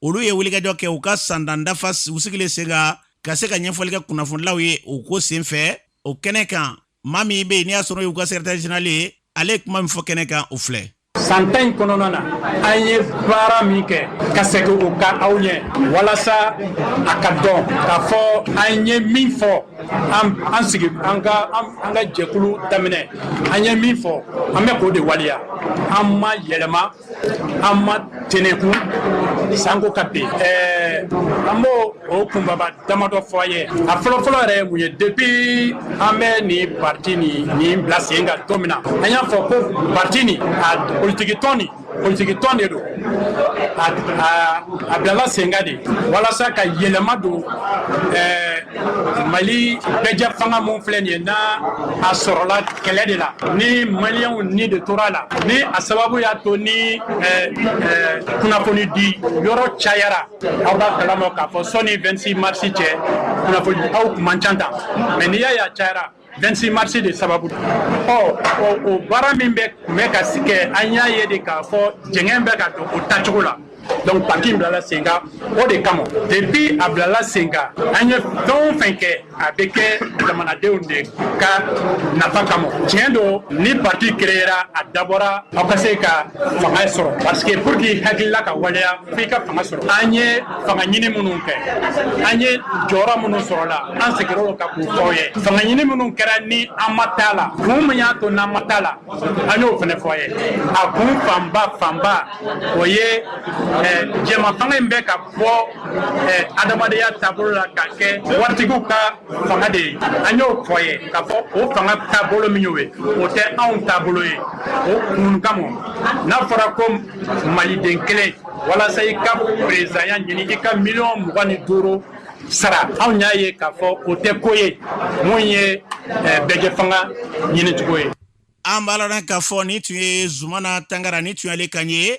Speaker 2: olu ye wulikajɔ kɛ u ka sandan dafa u sigilen sen ka se ka ɲɛfɔli kɛ kunnafonilaw ye u ko sen fɛ o kɛnɛ kan maa min bɛ yen n'i y'a sɔrɔ y'u ka secrétaire général ye ale ye kuma min fɔ kɛnɛ kan o filɛ.
Speaker 18: San tan in kɔnɔna na an ye baara min kɛ ka segin o ka aw ɲɛ walasa a ka dɔn k'a fɔ an ye min fɔ an sigi an ka jɛkulu daminɛ an ye min fɔ an bɛ k'o de waleya an ma yɛlɛma an ma tɛnɛkun sanko ka bin an b'o o kunbaba damadɔ fɔ a ye a fɔlɔfɔlɔ yɛrɛ ye mun ye depuis an bɛ nin parti nin bila sen kan don min na an y'a fɔ ko parti nin a politique tɔn de don a bilala sen kan de walasa ka yɛlɛma don Mali bɛjɛ fanga mun filɛ nin ye n'a a sɔrɔla kɛlɛ de la ni Maliens ni de tora la ni a sababu y'a to ni kunnafoni di yɔrɔ cayara aw b'a kalama k'a fɔ sɔnni 26 mars cɛ kunnafoni aw kun man ca tan mais n'i y'a ye a cayara 26 mars de sababu o baara min bɛ ka kɛ an y'a ye de k'a fɔ jɛngɛn bɛ ka don o tacogo la donc parti bilala sen kan o de kama depuis a bilala sen kan an ye fɛn o fɛn kɛ a bɛ kɛ jamanadenw de ka nafa kama tiɲɛ don ni parti créera a dabɔra aw ka se ka fanga sɔrɔ parce que pour que hakilila ka waleya f'i ka fanga sɔrɔ an ye fanga ɲini minnu kɛ an ye jɔyɔrɔ minnu sɔrɔla an seginna o kan k'u fɔ aw ye fanga ɲini minnu kɛra ni an ma taa la kun min y'a to n'an ma taa la an y'o fana fɔ aw ye a kun fanba o ye jɛma fanga in bɛ ka bɔ adamadenya taabolo la ka kɛ waritigiw ka fanga de ye an y'o fɔ ye k'a fɔ o fanga taabolo min y'o ye o tɛ anw taabolo ye o kun kama n'a fɔra ko maliden kelen walasa i ka perezanya ɲini i ka 25 sara anw y'a ye k'a fɔ o tɛ ko ye mun ye bɛjɛ fanga ɲinicogo ye.
Speaker 2: An b'a la k'a fɔ ni tun ye Zumana Tangara ni tun y'ale kan ye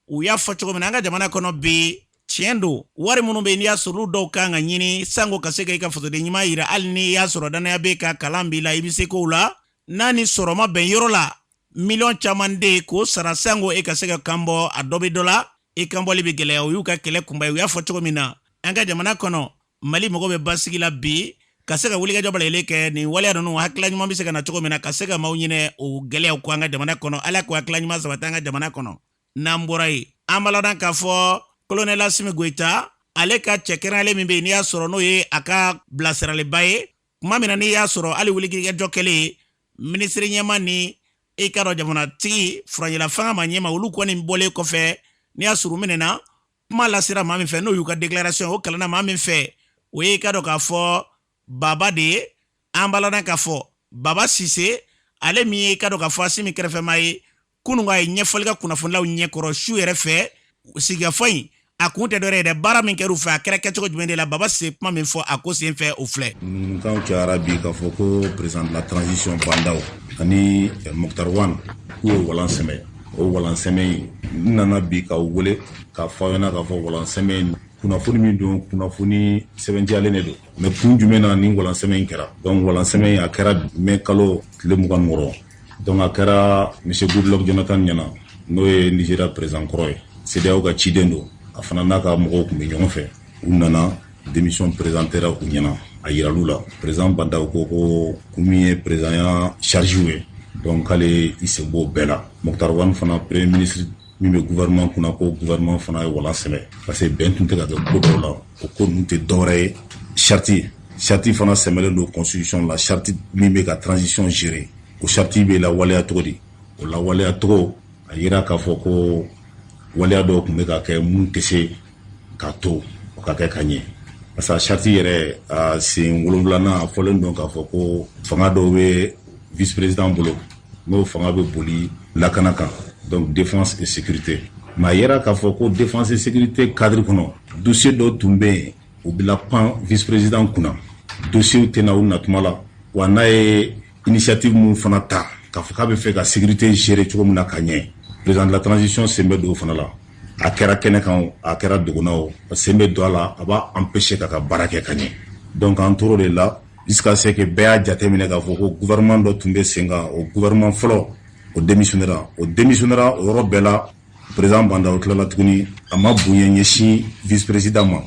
Speaker 2: u y'a fɔ cogo min na an ka jamana kɔnɔ bi tiɲɛ don wari minnu bɛ yen n'i y'a sɔrɔ olu dɔw kan ka ɲini sanko ka se ka i ka fasoden ɲuman yira hali n'i y'a sɔrɔ danaya bɛ ka kalan b'i la i bɛ se k'o la n'a ni sɔrɔ ma bɛn yɔrɔ la miliyɔn caman de k'o sara sango e ka se ka kan bɔ a dɔ bɛ dɔ la e kan bɔli bɛ gɛlɛya o y'u ka kɛlɛ kunba ye u y'a fɔ cogo min na an ka jamana kɔnɔ Mali mɔgɔ bɛ basigi la bi ka se ka wulikajɔ balalen kɛ nin waleya ninnu hakilila ɲuman bɛ se ka na cogo min na ka se ka maaw ɲinɛ o gɛlɛyaw ko an ka jamana kɔnɔ ala k'o hakilila ɲuman sabati an ka jamana kɔnɔ n'an bɔra yen an baladan k'a fɔ colonel Assimi Goïta ale ka cɛkɛrɛnlen min bɛ yen n'i y'a sɔrɔ n'o ye a ka bilasiraliba ye kuma min na n'i y'a sɔrɔ hali wulikajɔ kɛlen minisiri ɲɛma ni e ka dɔn jamanatigi furancɛla fanga ma ɲɛma olu kɔni bɔlen kɔfɛ n'i y'a sɔrɔ minɛna kuma lasira maa min fɛ n'o y'u ka déclaration o kalanna maa min fɛ o ye ka dɔn k'a fɔ Baba de ye an baladan k'a fɔ Baba Sise ale min ye ka dɔn k'a fɔ Assimi kɛrɛfɛmaa ye kunun a ye ɲɛfɔli ka kunnafonilaw ɲɛkɔrɔ su yɛrɛ fɛ sigikafɔ in a kun tɛ dɔwɛrɛ ye dɛ baara min kɛra u fɛ a kɛra kɛcogo jumɛn de la Baba Sise kuma min fɔ a ko sen fɛ o filɛ
Speaker 19: kan cayara bi k'a fɔ ko président de la transition bandaw ani Mokhtar Wane k'u ye walan sɛmɛ o walan sɛmɛ in n nana bi ka wele k'a fɔ aw ɲɛna k'a fɔ walan sɛmɛ in kunnafoni min don kunnafoni sɛbɛntiyalen de don mais kun jumɛn na ni walan sɛmɛ in kɛra donc walan sɛmɛ in a kɛra mai kalo tile 26 donc a kɛra monsieur Goodluck Jonathan ɲɛna n'o ye Nigeria président kɔrɔ ye CEDEAO ka ciden don a fana n'a ka mɔgɔw tun bɛ ɲɔgɔn fɛ u nana démission présentera u ɲɛna a yiral'u la président Bandaw ko min ye président ya charge ye donc k'ale i sen b'o bɛɛ la Mokhtar Wane fana premier ministre min bɛ gouvernement kunna ko gouvernement fana ye walan sɛmɛ parce que bɛn tun tɛ ka kɛ ko dɔw la o ko ninnu tɛ dɔwɛrɛ ye charte fana sɛmɛlen don constitution la charte min bɛ ka transition gérer o charte bɛ lawaleya cogo di o lawaleya cogo a yira k'a fɔ ko waleya dɔw tun bɛ ka kɛ mun tɛ se k'a to o ka kɛ ka ɲɛ parce que charte yɛrɛ a sen 7 a fɔlen don k'a fɔ ko fanga dɔw bɛ vice président bolo n'o fanga bɛ boli lakana kan donc défense et sécurité mais a yira k'a fɔ ko défense et sécurité cadre kɔnɔ dossier dɔw tun bɛ yen o bɛ pan vice président kunna dossier tɛ na u natuma la wa n'a ye initiative mun fana ta k'a fɔ k'a bɛ fɛ ka sécurité gérer cogo min na ka ɲɛ président de la transition sen bɛ don o fana la a kɛra kɛnɛ kan a kɛra duguna o sen bɛ don a la a b'a empêcher ka baara kɛ ka ɲɛ donc an tor'o de la jusqu'à ce que bɛɛ y'a jateminɛ k'a fɔ ko gouvernement dɔ tun bɛ sen kan o gouvernement fɔlɔ o démissionnera o yɔrɔ bɛɛ la président Bandaw tilala tuguni a ma bonya ɲɛsin vice président ma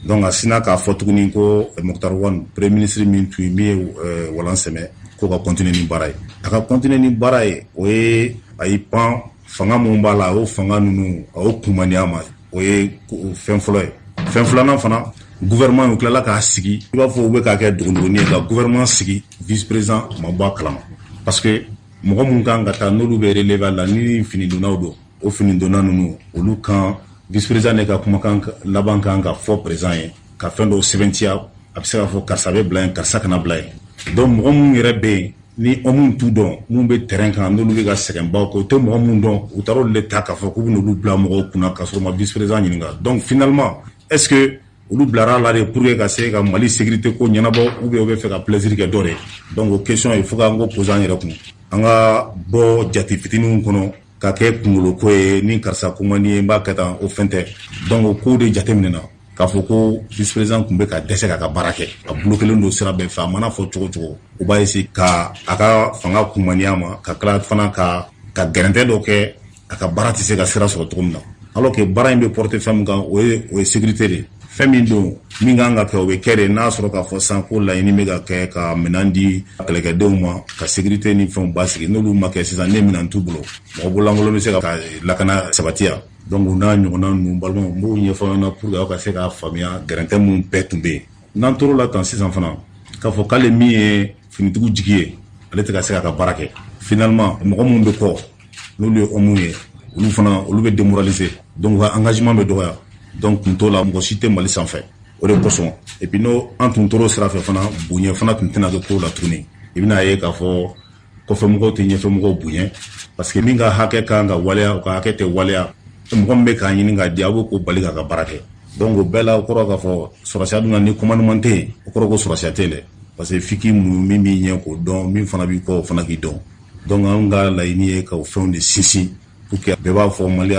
Speaker 19: donc a sina k'a fɔ tuguni ko Mokhtar Wane premier ministre min tun ye min ye walan sɛmɛ ko ka continuer ni baara ye a ka continuer ni baara ye o ye a y'i pan fanga mun b'a la o fanga ninnu a y'o kumaniya ma o ye fɛn fɔlɔ ye fɛn filanan fana gouvernement y'u tilala k'a sigi i b'a fɔ u bɛ k'a kɛ dogondogoni ye ka gouvernement sigi vice président ma bɔ a kalama parce que mɔgɔ mun kan ka taa n'olu bɛ relever la ni finidonnaw don o finidonna ninnu olu kan vice président de ka kumakan laban kan ka fɔ président ye ka fɛn dɔw sɛbɛntiya a bɛ se k'a fɔ karisa bɛ bila yen karisa kana bila yen donc mɔgɔ mun yɛrɛ bɛ yen ni mun t'u dɔn mun bɛ terrain kan n'olu bɛ ka sɛgɛnbaw kɛ u tɛ mɔgɔ mun dɔn u taara olu de ta k'a fɔ k'u bɛ n'olu bila mɔgɔw kunna k'a sɔrɔ u ma vice président ɲininka donc finalement est ce que olu bilara la de pour que ka se ka Mali sécurité ko ɲɛnabɔ ou bien u bɛ fɛ ka plaisir kɛ dɔ de donc o question il faut k'an ko poser an yɛrɛ kun an ka bɔ jate fitininw kɔnɔ ka kɛ kunkolo ko ye ni karisa ko man di ye n b'a kɛ tan o fɛn tɛ donc o ko de jateminɛna k'a fɔ ko vice président tun bɛ ka dɛsɛ k'a ka baara kɛ a bolo kelen don sira bɛɛ fɛ a mana fɔ cogo cogo u b'a essayer ka a ka fanga kumaniya ma ka tila fana ka gɛrɛntɛ dɔ kɛ a ka baara tɛ se ka sira sɔrɔ cogo min na alors que baara in bɛ porter fɛn min kan o ye sécurité de fɛn min don min kan ka kɛ o bɛ kɛ de n'a sɔrɔ k'a fɔ san ko laɲini bɛ ka kɛ ka minɛn di kɛlɛkɛdenw ma ka sécurité ni fɛnw basigi n'olu ma kɛ sisan ne minɛn t'u bolo mɔgɔ bololankolon bɛ se ka lakana sabatiya donc u n'a ɲɔgɔnna ninnu balimaw n b'o ɲɛfɔ aw ɲɛna pour que aw ka se k'a faamuya gɛrɛntɛ mun bɛɛ tun bɛ yen n'an tor'o la tan sisan fana k'a fɔ k'ale min ye finitigiw jigi ye ale tɛ ka se k'a ka baara kɛ finalement mɔgɔ mun bɛ kɔ n'olu ye homme ye olu bɛ démoraliser donc u ka engagement bɛ dɔgɔya donc tun t'o la mɔgɔ si tɛ Mali sanfɛ o de kosɔn et puis n'o an tun tor'o sira fɛ fana bonya fana tun tɛna kɛ ko la tuguni i bɛna ye k'a fɔ kɔfɛmɔgɔw tɛ ɲɛfɛmɔgɔw bonya parce que min ka hakɛ kan ka waleya o ka hakɛ tɛ waleya mɔgɔ min bɛ k'a ɲini k'a di a b'o ko bali k'a ka baara kɛ donc o bɛɛ la o kɔrɔ k'a fɔ sɔrɔsiya dun na ni commandement tɛ yen o kɔrɔ ko sɔrɔsiya tɛ yen dɛ parce que f'i k'i muɲu min b'i ɲɛ k'o dɔn min fana b'i kɔ o fana k'i dɔn donc an ka laɲini ye ka o fɛnw de sinsin pour que bɛɛ b'a fɔ Mali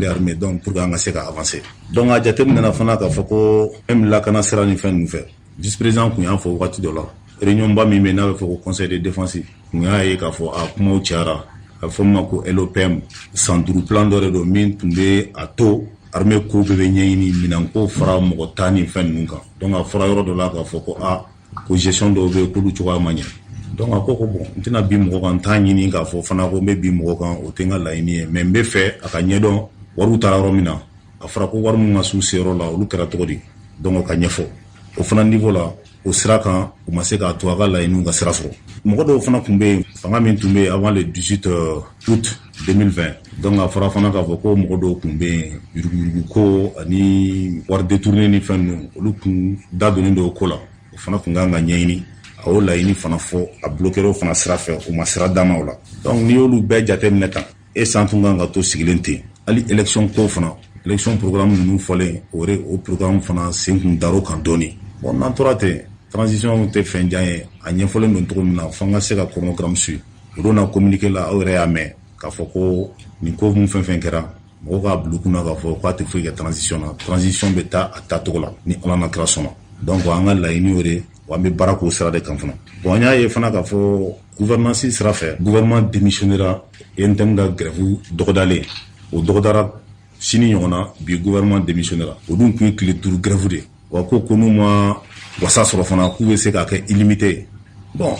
Speaker 19: armée donc pour que an ka se ka avancer donc a jateminɛna fana k'a fɔ ko même lakana sira ni fɛn ninnu fɛ vice président kun y'a fɔ wagati dɔ la réunion ba min bɛ n'a bɛ fɔ ko conseil de défense n y'a ye k'a fɔ a kumaw cayara a bɛ fɔ min ma ko LOPM san 5 plan dɔ de don min tun bɛ a to armée ko bɛɛ bɛ ɲɛɲini minɛnko fara mɔgɔ tan ni fɛn ninnu kan donc a fɔra yɔrɔ dɔ la k'a fɔ ko ko gestion dɔw bɛ yen k'olu cogoya ma ɲɛ donc a ko bon n tɛna bi mɔgɔ kan n t'a ɲini k'a fɔ fana ko n bɛ bi mɔgɔ kan o tɛ n ka laɲini ye mais n bɛ fɛ a ka ɲɛdɔn wariw taara yɔrɔ min na a fɔra ko wari min ka s'u seyɔrɔ la olu kɛra cogo di donc o ka ɲɛfɔ o fana niveau la o sira kan u ma se k'a to a ka laɲiniw ka sira sɔrɔ mɔgɔ dɔw fana tun bɛ yen fanga min tun bɛ yen avant le 18 août 2020 donc a fɔra fana k'a fɔ ko mɔgɔ dɔw tun bɛ yen yuruguyurugu ko ani wari détourné ni fɛn ninnu olu tun da donnen don o ko la o fana tun kan ka ɲɛɲini a y'o laɲini fana fɔ a bloqué o fana sira fɛ u ma sira d'a ma o la donc n'i y'olu bɛɛ jateminɛ tan e san tun kan ka to sigilen ten hali élection ko fana élection programme ninnu fɔlen o programme fana sen kun dar'o kan dɔɔni bon n'an tora ten transition tɛ fɛn jan ye a ɲɛfɔlen don cogo min na fo an ka se ka chronogramme suivre o don na communiqué la aw yɛrɛ y'a mɛn k'a fɔ ko nin ko mun fɛn fɛn kɛra mɔgɔw k'a bila u kunna k'a fɔ k'a tɛ foyi kɛ transition na transition bɛ taa a taacogo la ni ala na kira sɔnna donc an ka laɲini o de wa an bɛ baara k'o sira de kan fana bon an y'a ye fana k'a fɔ gouvernance sira fɛ gouvernement démissionnera ENTM ka grève dɔgɔdalen o dɔgɔdara sini ɲɔgɔn na bi gouvernement démissionnera o dun tun ye tile 5 grève de wa ko n'u ma wasa sɔrɔ fana k'u bɛ se k'a kɛ illimité bon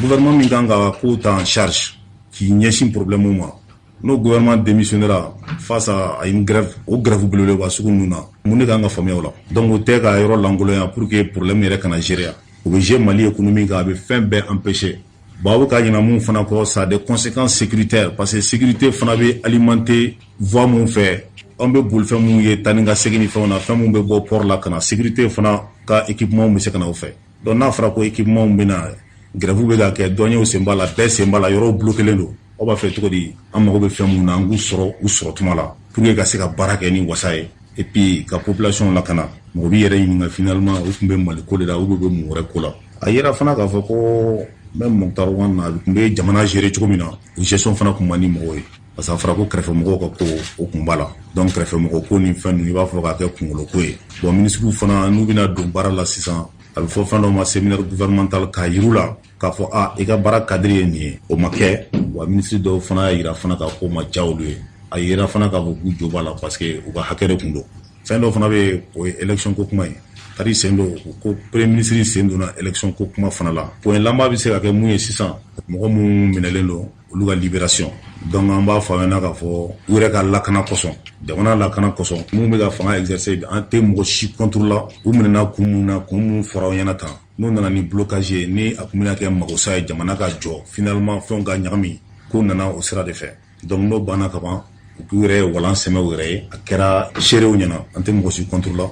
Speaker 19: gouvernement min kan ka ko ta en charge k'i ɲɛsin problème ma n'o gouvernement démissionnera face à une grève o grève belebeleba sugu ninnu na mun de kan ka faamuya o la donc o tɛ ka yɔrɔ langolonya pour que problème yɛrɛ kana gérer o bɛ gérer Mali économie kan a bɛ fɛn bɛɛ empêcher bon a bɛ ka ɲinɛ mun fana kɔ ça a des conséquences sécuritaires parce que sécurité fana bɛ alimenter voie mun fɛ an bɛ bolifɛn mun ye taa ni ka segin ni fɛnw na fɛn mun bɛ bɔ port la ka na sécurité fana ka équipement bɛ se ka na o fɛ donc n'a fɔra ko équipement bɛ na grève bɛ ka kɛ dɔnniyaw sen b'a la bɛɛ sen b'a la yɔrɔw bloquélen don aw b'a fɛ cogo di an mago bɛ fɛn mun na an k'u sɔrɔ u sɔrɔ tuma la pour que ka se ka baara kɛ ni wasa ye et puis ka population lakana mɔgɔ b'i yɛrɛ ɲininka finalement u tun bɛ Mali ko de la u bɛ mun wɛrɛ ko la a yera fana k'a fɔ ko même Mokhtar Wan na tun bɛ jamana gérer cogo min na o gestion fana tun man di mɔgɔw ye parce que a fɔra ko kɛrɛfɛmɔgɔw ka ko o tun b'a la donc kɛrɛfɛmɔgɔ ko ni fɛn ninnu i b'a fɔ k'a kɛ kunkolo ko ye bon ministres fana n'u bɛna don baara la sisan a bɛ fɔ fɛn dɔ ma séminaire gouvernemental k'a yir'u la k'a fɔ i ka baara cadre ye nin ye o ma kɛ wa ministre dɔw fana y'a yira fana k'a ko ma diya olu ye a yira fana k'a fɔ k'u jo b'a la parce que u ka hakɛ de tun don fɛn dɔ fana bɛ yen o ye élection ko kuma ye tari sen don ko premier ministre sen donna élection ko kuma fana la point laban bɛ se ka kɛ mun ye sisan mɔgɔ minnu minɛlen don olu ka libération donc an b'a fɔ an ɲɛna k'a fɔ u yɛrɛ ka lakana kosɔn jamana lakana kosɔn mun bɛ ka fanga exercer an tɛ mɔgɔ si contre la u minɛna kun mun na kun mun fɔra aw ɲɛna tan n'u nana ni blocage ye ni a tun bɛna kɛ magosa ye jamana ka jɔ finalement fɛnw ka ɲagami k'u nana o sira de fɛ donc n'o banna ka ban u k'u yɛrɛ walan sɛmɛ u yɛrɛ ye a kɛra seerew ɲɛna an tɛ mɔgɔ si contre la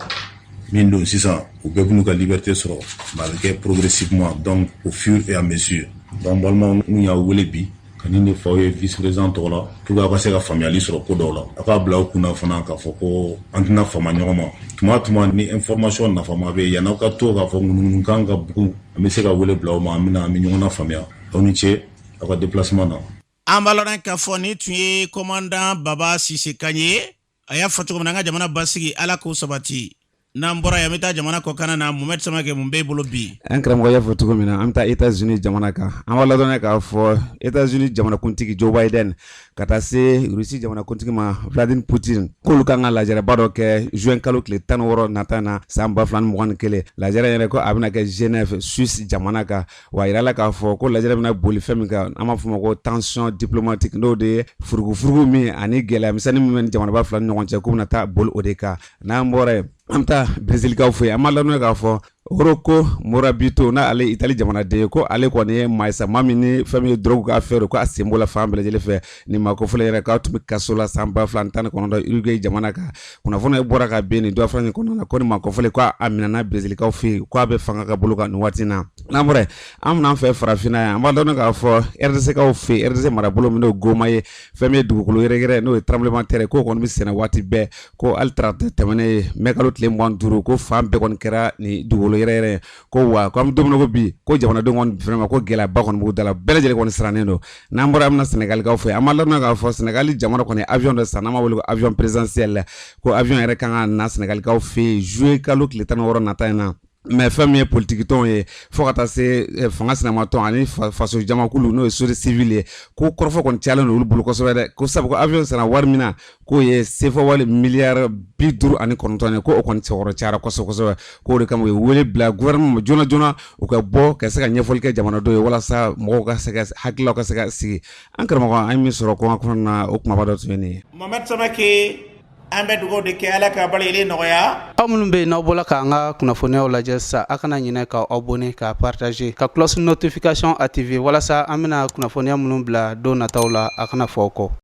Speaker 19: min don sisan u bɛɛ b'u ka liberté sɔrɔ mais a bɛ kɛ progressivement donc au fur et à mesure donc balimaw n y'a wele bi ka nin de fɔ aw ye vice président tɔgɔ la pour que aw ka se ka faamuyali sɔrɔ ko dɔw la aw k'a bila aw kunna fana k'a fɔ ko an tɛna fama ɲɔgɔn ma tuma tuma ni information nafama bɛ yen yan'aw ka to k'a fɔ ŋunuŋunukan ka bugu an bɛ se ka wele bila aw ma an bɛ ɲɔgɔn lafaamuya aw ni ce aw ka déplacement na.
Speaker 2: an b'a lɔn k'a fɔ ni tun ye commandant Baba Sise Kan ye a y'a fɔ cogo min na an ka jamana basigi ala k'o sabati n'an bɔra yan an bɛ taa jamana kɔ kana na Mohamed Samakɛ mun b'e bolo bi.
Speaker 20: an karamɔgɔ y'a fɔ cogo min na an bɛ taa États-Unis jamana kan an b'a ladɔn k'a fɔ États-Unis jamanakuntigi Joe Biden ka taa se Russie jamanakuntigi ma Vladimir Poutine k'olu kan ka lajɛrɛba dɔ kɛ juin kalo tile 16 nata na san 2021 lajɛrɛ yɛrɛ ko a bɛna kɛ Genève Suisse jamana kan wa yira la k'a fɔ ko lajɛrɛ bɛna boli fɛn min kan an b'a fɔ o ma ko tension diplomatique n'o de ye furugufurugu min ani gɛlɛya misɛnnin min bɛ ni jamanaba fila ni ɲɔgɔn cɛ k'u bɛna taa boli o de kan n'an bɔra yen an bɛ taa Brésilikaw fɛ yen an b'a ladɔn k'a fɔ Rocco Morabito n'ale Italie jamanaden ye ko ale kɔni ye maa maa min ni fɛn min ye drogue ka affaire ko a sen b'o la fan bɛɛ lajɛlen fɛ ni maa kofɔlen yɛrɛ k'a tun bɛ kaso la san 2019 Uruguay jamana kan kunnafoni ye bɔra ka ben nin dɔfra nin kɔnɔna na ko ni maa kofɔlen ko a minɛna Brésilikaw fɛ yen ko a bɛ fanga ka bolo kan nin waati na n'an bɔra an bɛna an fɛ farafinna yan an b'a dɔn k'a fɔ RDC-kaw fɛ yen RDC marabolo min n'o Goma ye fɛn min ye dugukolo yɛrɛgɛrɛ n'o ye tremblement de terre k'o kɔni bɛ sɛnɛ waati bɛɛ ko hali tarata tɛmɛnen mai kalo tile 25 ko fan bɛɛ kɔni kɛra ni dugukolo yɛrɛgɛrɛ ko wa ko an bɛ domino ko bi ko jamanadenw kɔni vraiment ko gɛlɛyaba kɔni b'u da la bɛɛ lajɛlen kɔni sirannen don n'an bɔra an bɛna Sénégalikaw fɛ an b'a ladɔn k'a fɔ Sénégal jamana kɔni avion dɔ san n'an b'a wele ko avion présidentiel ko avion yɛrɛ kan ka na Sénégalikaw fɛ yen juillet kalo tile 16 nata in na mais fɛn min ye politique tɔnw ye fo ka taa se fanga sinamatɔn ani faso jamakulu n'o ye société civile ye ko kɔrɔfɔ kɔni cayalen don olu bolo kosɛbɛ dɛ ko sabu ko avion sara wari min na k'o ye CFA wale miliyari 59 ye ko o kɔni sɛgɔrɔ cayara kosɛbɛ k'o de kama u ye wele bila gouvernement ma joona joona u ka bɔ ka se ka ɲɛfɔli kɛ jamanadenw ye walasa mɔgɔw ka se ka hakililaw ka se ka sigi an karamɔgɔ an ye min sɔrɔ kɔnka kɔnɔ na o kumaba dɔ tun ye nin ye
Speaker 2: Mohamed Samake an bɛ dugawu de kɛ Ala ka balili nɔgɔya.
Speaker 1: Aw minnu bɛ yen n'aw bɔla k'an ka kunnafoniyaw lajɛ sisan a kana ɲinɛ ka abonné ka partager ka cloche notification activer walasa an bɛna kunnafoniya minnu bila don nataw la a kana fɔ aw kɔ